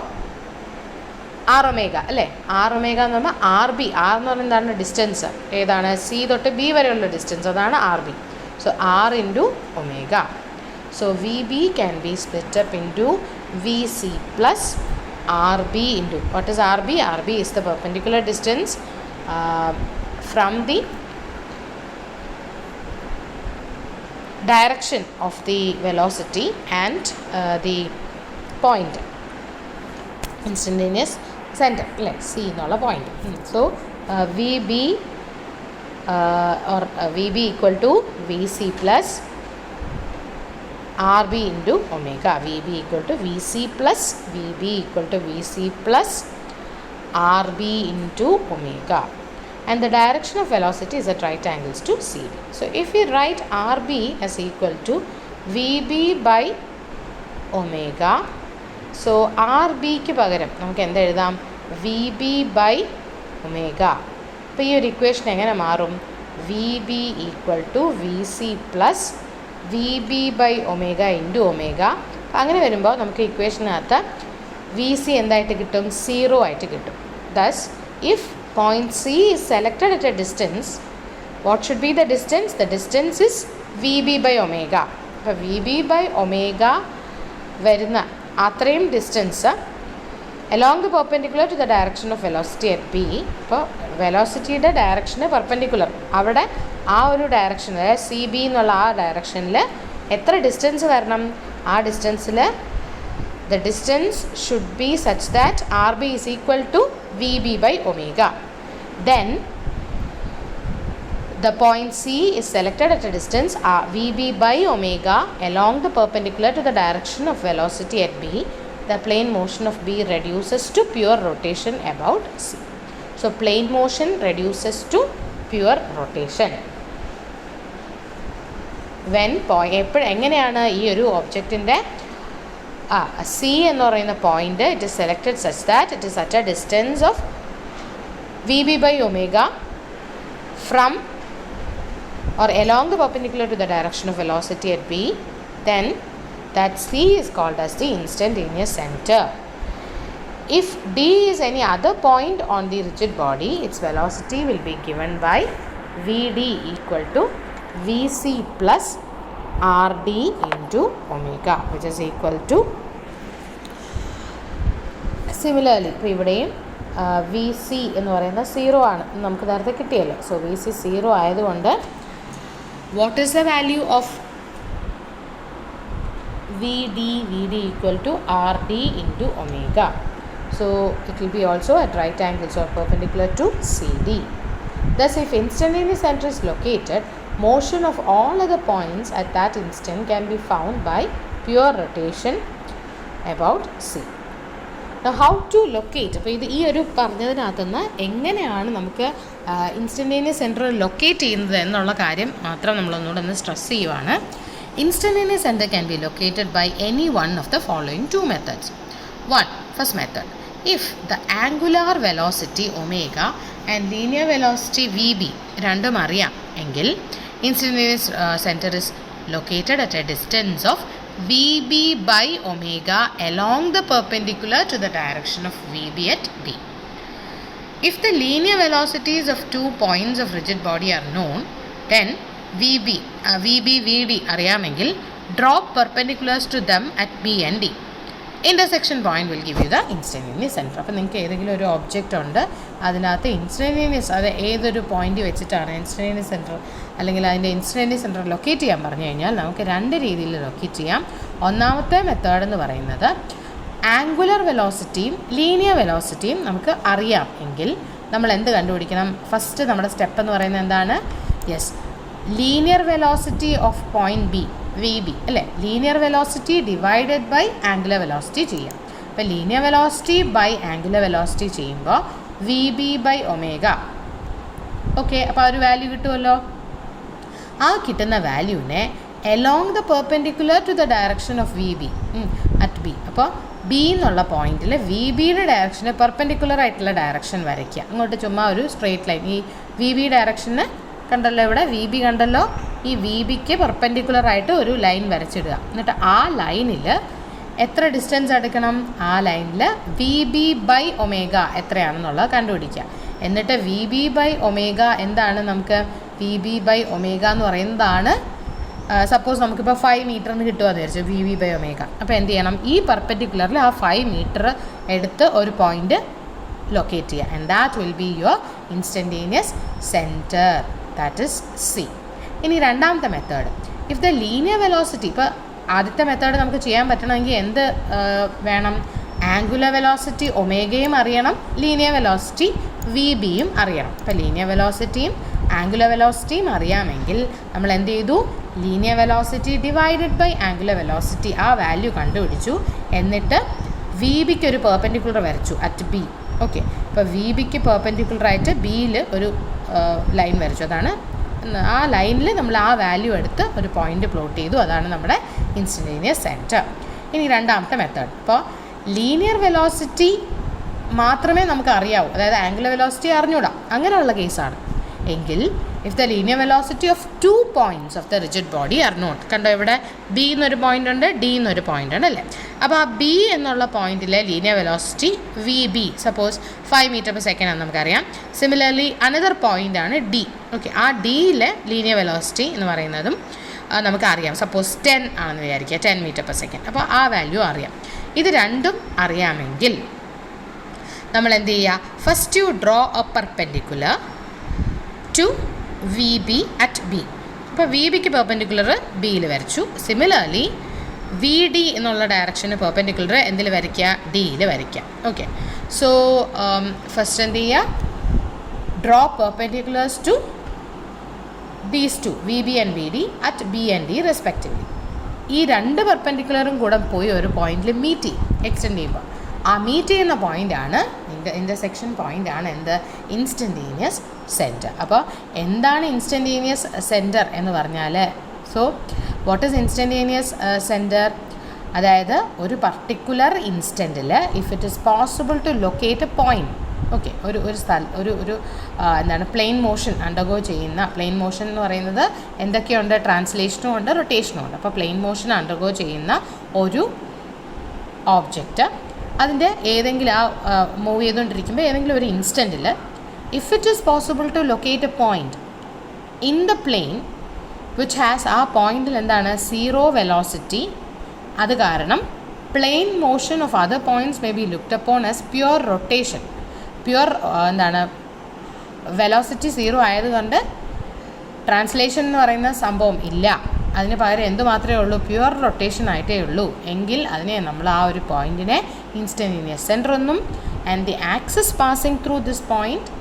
Speaker 1: R omega അല്ലേ? R omega എന്ന് പറയുമ്പോൾ ആർ ബി, ആർ എന്ന് പറയുന്നത് എന്താണ്? ഡിസ്റ്റൻസ്. ഏതാണ്? സി തൊട്ട് ബി വരെയുള്ള ഡിസ്റ്റൻസ്, അതാണ് r B. So r into omega. So v B can be split up into v C plus r B into, what is r B? R B is the perpendicular distance from the direction of the velocity and the point, instantaneous center, like C എന്നുള്ള point. So VB or VB equal to VC plus RB into omega. VB equal to VC plus VB equal to VC plus RB into omega. And the direction of velocity is at right angles to CD. So if we write RB as equal to VB by omega, so RB ക്ക് പകരം നമുക്ക് എന്ത് എഴുതാം? VB by omega. അപ്പോൾ ഈ ഒരു equation എങ്ങനെ മാറും? VB equal to VC plus VB by omega into omega. അങ്ങനെ വരുമ്പോൾ നമുക്ക് ഇക്വേഷനകത്ത് VC എന്തായിട്ട് കിട്ടും? 0 ആയിട്ട് കിട്ടും. Thus, if point C is selected at a distance, what should be the distance? The distance is VB by omega. അപ്പോൾ VB by omega വരുന്ന അത്രയും distance along the perpendicular to the direction of velocity at B. അപ്പോൾ വെലോസിറ്റിയുടെ direction perpendicular, അവിടെ ആ ഒരു direction, അതായത് C B എന്നുള്ള ആ ഡയറക്ഷനിൽ എത്ര ഡിസ്റ്റൻസ് വരണം? ആ ഡിസ്റ്റൻസിൽ the distance should be such that RB is equal to VB by omega. Then the point C is selected at a distance VB by omega along the perpendicular to the direction of velocity at B. The plane motion of B reduces to pure rotation about C. So plane motion reduces to pure rotation when എങ്ങനെയാണ് ഈ ഒരു ഒബ്ജക്റ്റിൻ്റെ C എന്ന് പറയുന്ന point it is selected such that it is at a distance of VB by omega from or along the perpendicular to the direction of velocity at B, then that C is called as the instantaneous center. If D is any other point on the rigid body, its velocity will be given by VD equal to VC plus RD into omega, which is equal to, similarly ഇപ്പോൾ ഇവിടെയും V C എന്ന് പറയുന്നത് 0 ആണ്, നമുക്ക് നേരത്തെ കിട്ടിയല്ലോ. So we C 0 ആയതുകൊണ്ട് what is the value of v D equal to r D into omega. So it will be also at right angles or perpendicular to C D. Thus, if instantaneous center is located, motion of all other points at that instant can be found by pure rotation about C. Now, how to locate? അപ്പോൾ ഇത് ഈ ഒരു പറഞ്ഞതിനകത്തുനിന്ന് എങ്ങനെയാണ് നമുക്ക് instantaneous centre locate ചെയ്യുന്നത് എന്നുള്ള കാര്യം മാത്രം നമ്മളൊന്നുകൂടെ ഒന്ന് സ്ട്രെസ് ചെയ്യുവാണ്. Instantaneous centre can be located by any one of the following 2 methods. First method, if the angular velocity omega and linear velocity VB രണ്ടും അറിയാം എങ്കിൽ instantaneous center is located at a distance of VB by omega along the perpendicular to the direction of VB at B. If the linear velocities of 2 points of rigid body are known, then VB, VD അറിയാമെങ്കിൽ drop perpendiculars to them at B and D. Intersection point will give you the instantaneous center. അപ്പോൾ നിങ്ങൾക്ക് ഏതെങ്കിലും ഒരു object ഉണ്ട്, അതിനകത്ത് instantaneous, അത് ഏതൊരു point വെച്ചിട്ടാണ് ഇൻസ്റ്റൻറ്റേനിയസ് സെൻറ്റർ അല്ലെങ്കിൽ അതിൻ്റെ ഇൻസ്റ്റൻറ്റേനിയസ് സെൻറ്റർ ലൊക്കേറ്റ് ചെയ്യാൻ പറഞ്ഞു കഴിഞ്ഞാൽ നമുക്ക് 2 രീതിയിൽ ലൊക്കേറ്റ് ചെയ്യാം. ഒന്നാമത്തെ മെത്തേഡ് എന്ന് പറയുന്നത് ആംഗുലർ വെലോസിറ്റിയും ലീനിയർ വെലോസിറ്റിയും നമുക്ക് അറിയാം എങ്കിൽ നമ്മൾ എന്ത് കണ്ടുപിടിക്കണം? ഫസ്റ്റ് നമ്മുടെ സ്റ്റെപ്പ് എന്ന് പറയുന്നത് എന്താണ്? Yes, linear velocity of point B, V B അല്ലേ, linear velocity divided by angular velocity ചെയ്യാം. അപ്പോൾ linear velocity by angular velocity ചെയ്യുമ്പോൾ V B by omega. Okay, അപ്പോൾ ആ ഒരു വാല്യൂ കിട്ടുമല്ലോ. ആ കിട്ടുന്ന വാല്യൂവിനെ along the perpendicular to the direction of VB, at B. അപ്പോൾ ബി എന്നുള്ള പോയിന്റിൽ വി ബിയുടെ ഡയറക്ഷന് പെർപെൻഡിക്കുലർ ആയിട്ടുള്ള ഡയറക്ഷൻ വരയ്ക്കുക. അങ്ങോട്ട് ചുമ്മാ ഒരു സ്ട്രെയിറ്റ് ലൈൻ, ഈ വി ബി ഡയറക്ഷന് കണ്ടല്ലോ, ഇവിടെ വി ബി കണ്ടല്ലോ, ഈ വി ബിക്ക് പെർപെൻഡിക്കുലറായിട്ട് ഒരു ലൈൻ വരച്ചിടുക. എന്നിട്ട് ആ ലൈനിൽ എത്ര ഡിസ്റ്റൻസ് എടുക്കണം, ആ ലൈനിൽ വി ബി ബൈ ഒമേഗ എത്രയാണെന്നുള്ളത് കണ്ടുപിടിക്കുക. എന്നിട്ട് വി ബി ബൈ ഒമേഗ എന്താണ്, നമുക്ക് വി ബി ബൈ ഒമേഗ എന്ന് പറയുന്നതാണ്, സപ്പോസ് നമുക്കിപ്പോൾ 5 മീറ്റർ എന്ന് കിട്ടുമെന്ന് വിചാരിച്ചു, വി ബി ബൈ ഒമേഗ. അപ്പോൾ എന്ത് ചെയ്യണം, ഈ പെർപെൻഡിക്കുലറിൽ ആ 5 മീറ്റർ എടുത്ത് ഒരു പോയിന്റ് ലൊക്കേറ്റ് ചെയ്യുക. And that will be your instantaneous centre, that is C. ഇനി രണ്ടാമത്തെ method, if the linear velocity, ഇപ്പോൾ ആദ്യത്തെ മെത്തേഡ് നമുക്ക് ചെയ്യാൻ പറ്റണമെങ്കിൽ എന്ത് വേണം, ആംഗുലർ വെലോസിറ്റി ഒമേഗയും അറിയണം, ലീനിയർ വെലോസിറ്റി വി ബിയും അറിയണം. അപ്പോൾ ലീനിയർ വെലോസിറ്റിയും ആംഗുലർ വെലോസിറ്റിയും അറിയാമെങ്കിൽ നമ്മൾ എന്ത് ചെയ്തു, linear velocity divided by angular velocity ആ വാല്യൂ കണ്ടുപിടിച്ചു. എന്നിട്ട് വി ബിക്ക് ഒരു പെർപെൻഡിക്കുലർ വരച്ചു അറ്റ് ബി. ഓക്കെ, ഇപ്പോൾ വി ബിക്ക് പെർപെൻഡിക്കുലറായിട്ട് ബിയിൽ ഒരു ലൈൻ വരച്ചു. അതാണ് ആ ലൈനിൽ നമ്മൾ ആ വാല്യൂ എടുത്ത് ഒരു പോയിന്റ് പ്ലോട്ട് ചെയ്തു. അതാണ് നമ്മുടെ ഇൻസ്റ്റൻറ്റേനിയസ് സെൻറ്റർ. ഇനി രണ്ടാമത്തെ മെത്തേഡ്, ഇപ്പോൾ ലീനിയർ വെലോസിറ്റി മാത്രമേ നമുക്ക് അറിയാവൂ, അതായത് ആംഗുലർ വെലോസിറ്റി അറിഞ്ഞൂടാ, അങ്ങനെയുള്ള കേസാണ് എങ്കിൽ if the linear velocity of 2 points of the rigid body are not, കണ്ടോ ഇവിടെ ബി എന്നൊരു പോയിൻ്റ് ഉണ്ട്, ഡി എന്നൊരു പോയിൻ്റ് ഉണ്ട് അല്ലേ. അപ്പോൾ ആ ബി എന്നുള്ള പോയിന്റിലെ linear velocity V B suppose 5 metre per second ആണെന്ന് നമുക്കറിയാം. സിമിലർലി അനദർ പോയിൻ്റ് ആണ് ഡി. ഓക്കെ, ആ ഡിയിലെ ലീനിയർ വെലോസിറ്റി എന്ന് പറയുന്നതും നമുക്കറിയാം, സപ്പോസ് 10 ആണെന്ന് വിചാരിക്കുക, 10 മീറ്റർ പെർ സെക്കൻഡ്. അപ്പോൾ ആ വാല്യൂ അറിയാം. ഇത് രണ്ടും അറിയാമെങ്കിൽ നമ്മൾ എന്ത് ചെയ്യുക, first you draw a perpendicular to V B at B. അപ്പോൾ വി ബിക്ക് പെർപെൻഡിക്കുലർ ബിയിൽ വരച്ചു. സിമിലർലി വി ഡി എന്നുള്ള ഡയറക്ഷന് പെർപെൻഡിക്കുലർ എന്തിൽ വരയ്ക്കുക, ഡിയിൽ വരയ്ക്കുക. ഓക്കെ, സോ ഫസ്റ്റ് എന്ത് ചെയ്യുക, draw perpendiculars to these two V B and V D at B and D respectively. ഈ രണ്ട് പെർപെൻഡിക്കുലറും കൂടെ പോയി ഒരു പോയിന്റിൽ മീറ്റ് ചെയ്യും, എക്സ്റ്റെൻഡ് ചെയ്യുമ്പോൾ. ആ മീറ്റ് ചെയ്യുന്ന പോയിൻ്റാണ് ഇൻ്റർസെക്ഷൻ പോയിൻ്റാണ് എന്ത്, ഇൻസ്റ്റൻറ്റേനിയസ് സെൻറ്റർ. അപ്പോൾ എന്താണ് ഇൻസ്റ്റൻറ്റേനിയസ് സെൻറ്റർ എന്ന് പറഞ്ഞാൽ, so what is instantaneous centre, അതായത് ഒരു പർട്ടിക്കുലർ ഇൻസ്റ്റൻറ്റിൽ if it is possible to locate a point. Okay, ഒരു സ്ഥലം ഒരു എന്താണ് പ്ലെയിൻ മോഷൻ അണ്ടർഗോ ചെയ്യുന്ന, പ്ലെയിൻ മോഷൻ എന്ന് പറയുന്നത് എന്തൊക്കെയുണ്ട്, ട്രാൻസ്ലേഷനും ഉണ്ട്, റൊട്ടേഷനും ഉണ്ട്. അപ്പോൾ പ്ലെയിൻ മോഷൻ അണ്ടർഗോ ചെയ്യുന്ന ഒരു ഓബ്ജക്റ്റ് അതിൻ്റെ ഏതെങ്കിലും ആ മൂവ് ചെയ്തുകൊണ്ടിരിക്കുമ്പോൾ ഏതെങ്കിലും ഒരു ഇൻസ്റ്റൻറ്റിൽ if it is possible to locate a point in the plane which has ആ പോയിൻറ്റിൽ എന്താണ് 0 വെലോസിറ്റി, അത് കാരണം plane motion of other points may be looked upon as pure rotation. Pure എന്താണ് വെലോസിറ്റി 0 ആയതുകൊണ്ട് ട്രാൻസ്ലേഷൻ എന്ന് പറയുന്ന സംഭവം ഇല്ല, അതിന് പകരം എന്ത് മാത്രമേ ഉള്ളൂ, പ്യുവർ റൊട്ടേഷൻ ആയിട്ടേ ഉള്ളൂ. എങ്കിൽ അതിനെ നമ്മൾ ആ ഒരു പോയിൻറ്റിനെ ഇൻസ്റ്റൻറ്റേനിയസ് സെൻറ്റർ എന്നും, and the axis passing through this point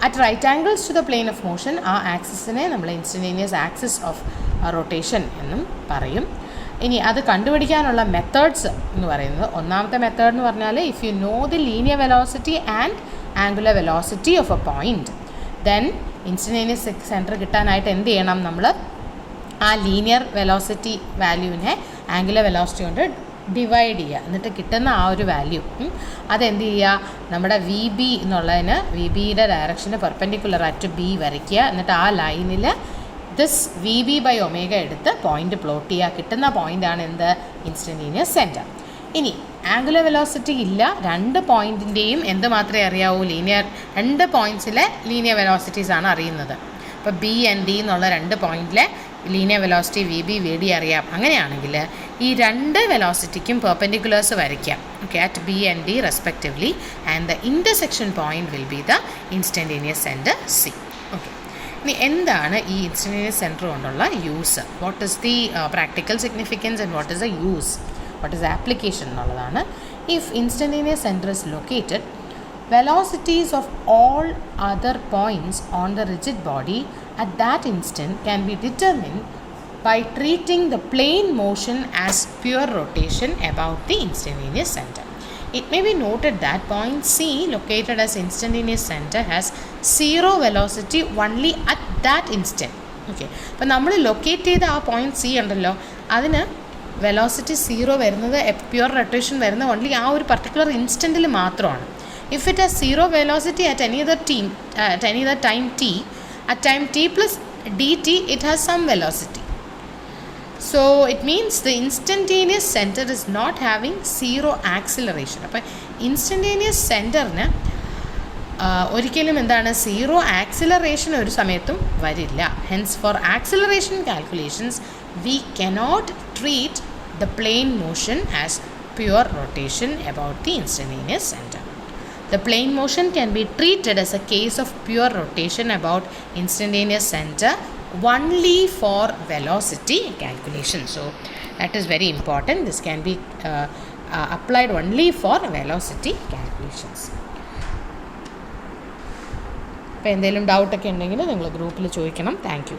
Speaker 1: at right angles to the plane of motion, ആ ആക്സിസിനെ നമ്മൾ ഇൻസ്റ്റൻറ്റേനിയസ് ആക്സിസ് ഓഫ് റൊട്ടേഷൻ എന്നും പറയും. ഇനി അത് കണ്ടുപിടിക്കാനുള്ള മെത്തേഡ്സ് എന്ന് പറയുന്നത്, ഒന്നാമത്തെ മെത്തേഡ് എന്ന് പറഞ്ഞാൽ if you know the linear velocity and angular velocity of a point, then instantaneous centre കിട്ടാനായിട്ട് എന്ത് ചെയ്യണം, നമ്മൾ ആ ലീനിയർ വെലോസിറ്റി വാല്യൂവിനെ ആംഗുലർ വെലോസിറ്റി കൊണ്ട് ഡിവൈഡ് ചെയ്യുക. എന്നിട്ട് കിട്ടുന്ന ആ ഒരു വാല്യൂ അതെന്ത് ചെയ്യുക, നമ്മുടെ വി ബി എന്നുള്ളതിന് വി ബിയുടെ ഡയറക്ഷന് പെർപെൻഡിക്കുലർ ആയിട്ട് ബി വരയ്ക്കുക. എന്നിട്ട് ആ ലൈനിൽ this V B by omega എടുത്ത് പോയിന്റ് പ്ലോട്ട് ചെയ്യുക. കിട്ടുന്ന പോയിൻ്റാണ് എന്ത്, ഇൻസ്റ്റൻറ്റേനിയസ് സെൻറ്റർ. ഇനി ആംഗുലർ വെലോസിറ്റി ഇല്ല, രണ്ട് പോയിൻറ്റിൻ്റെയും എന്ത് മാത്രമേ അറിയാവൂ, രണ്ട് പോയിൻറ്റ്സിലെ ലീനിയർ വെലോസിറ്റീസാണ് അറിയുന്നത്. അപ്പോൾ ബി ആൻഡ് ഡി എന്നുള്ള രണ്ട് പോയിൻറ്റിലെ linear velocity V B V D അറിയാം. അങ്ങനെയാണെങ്കിൽ ഈ രണ്ട് വെലോസിറ്റിക്കും പെർപെൻഡിക്കുലേഴ്സ് വരയ്ക്കാം. Okay, at B and D respectively, and the intersection point will be the instantaneous centre C. Okay, ഇനി എന്താണ് ഈ ഇൻസ്റ്റൻറ്റേനിയസ് സെൻറ്റർ കൊണ്ടുള്ള use, what is the practical significance and what is the use, what is application എന്നുള്ളതാണ്. If instantaneous centre is located, velocities of all other points on the rigid body at that instant can be determined by treating the plane motion as pure rotation about the instantaneous center. It may be noted that point C, located as instantaneous center, has 0 velocity only at that instant. Okay, അപ്പോൾ നമ്മൾ locate ചെയ്ത ആ point C ഉണ്ടല്ലോ, അതിന് velocity 0 വരുന്നത് pure rotation വരുന്നത് only ആ ഒരു പർട്ടിക്കുലർ ഇൻസ്റ്റൻറ്റിൽ മാത്രമാണ്. If it has 0 velocity at any other time t, at time t plus dt it has some velocity. So it means the instantaneous center is not having 0 acceleration. അപ്പോൾ instantaneous സെൻറ്ററിന് ഒരിക്കലും എന്താണ് 0 acceleration ഒരു സമയത്തും വരില്ല. Hence four acceleration calculations we cannot treat the plane motion as pure rotation about the instantaneous center. The plane motion can be treated as a case of pure rotation about instantaneous center only for velocity calculation. So that is very important. This can be applied only for velocity calculations. അപ്പോൾ എന്തെങ്കിലും ഡൗട്ടൊക്കെ ഉണ്ടെങ്കിൽ നിങ്ങൾ ഗ്രൂപ്പിൽ ചോദിക്കണം. Thank you.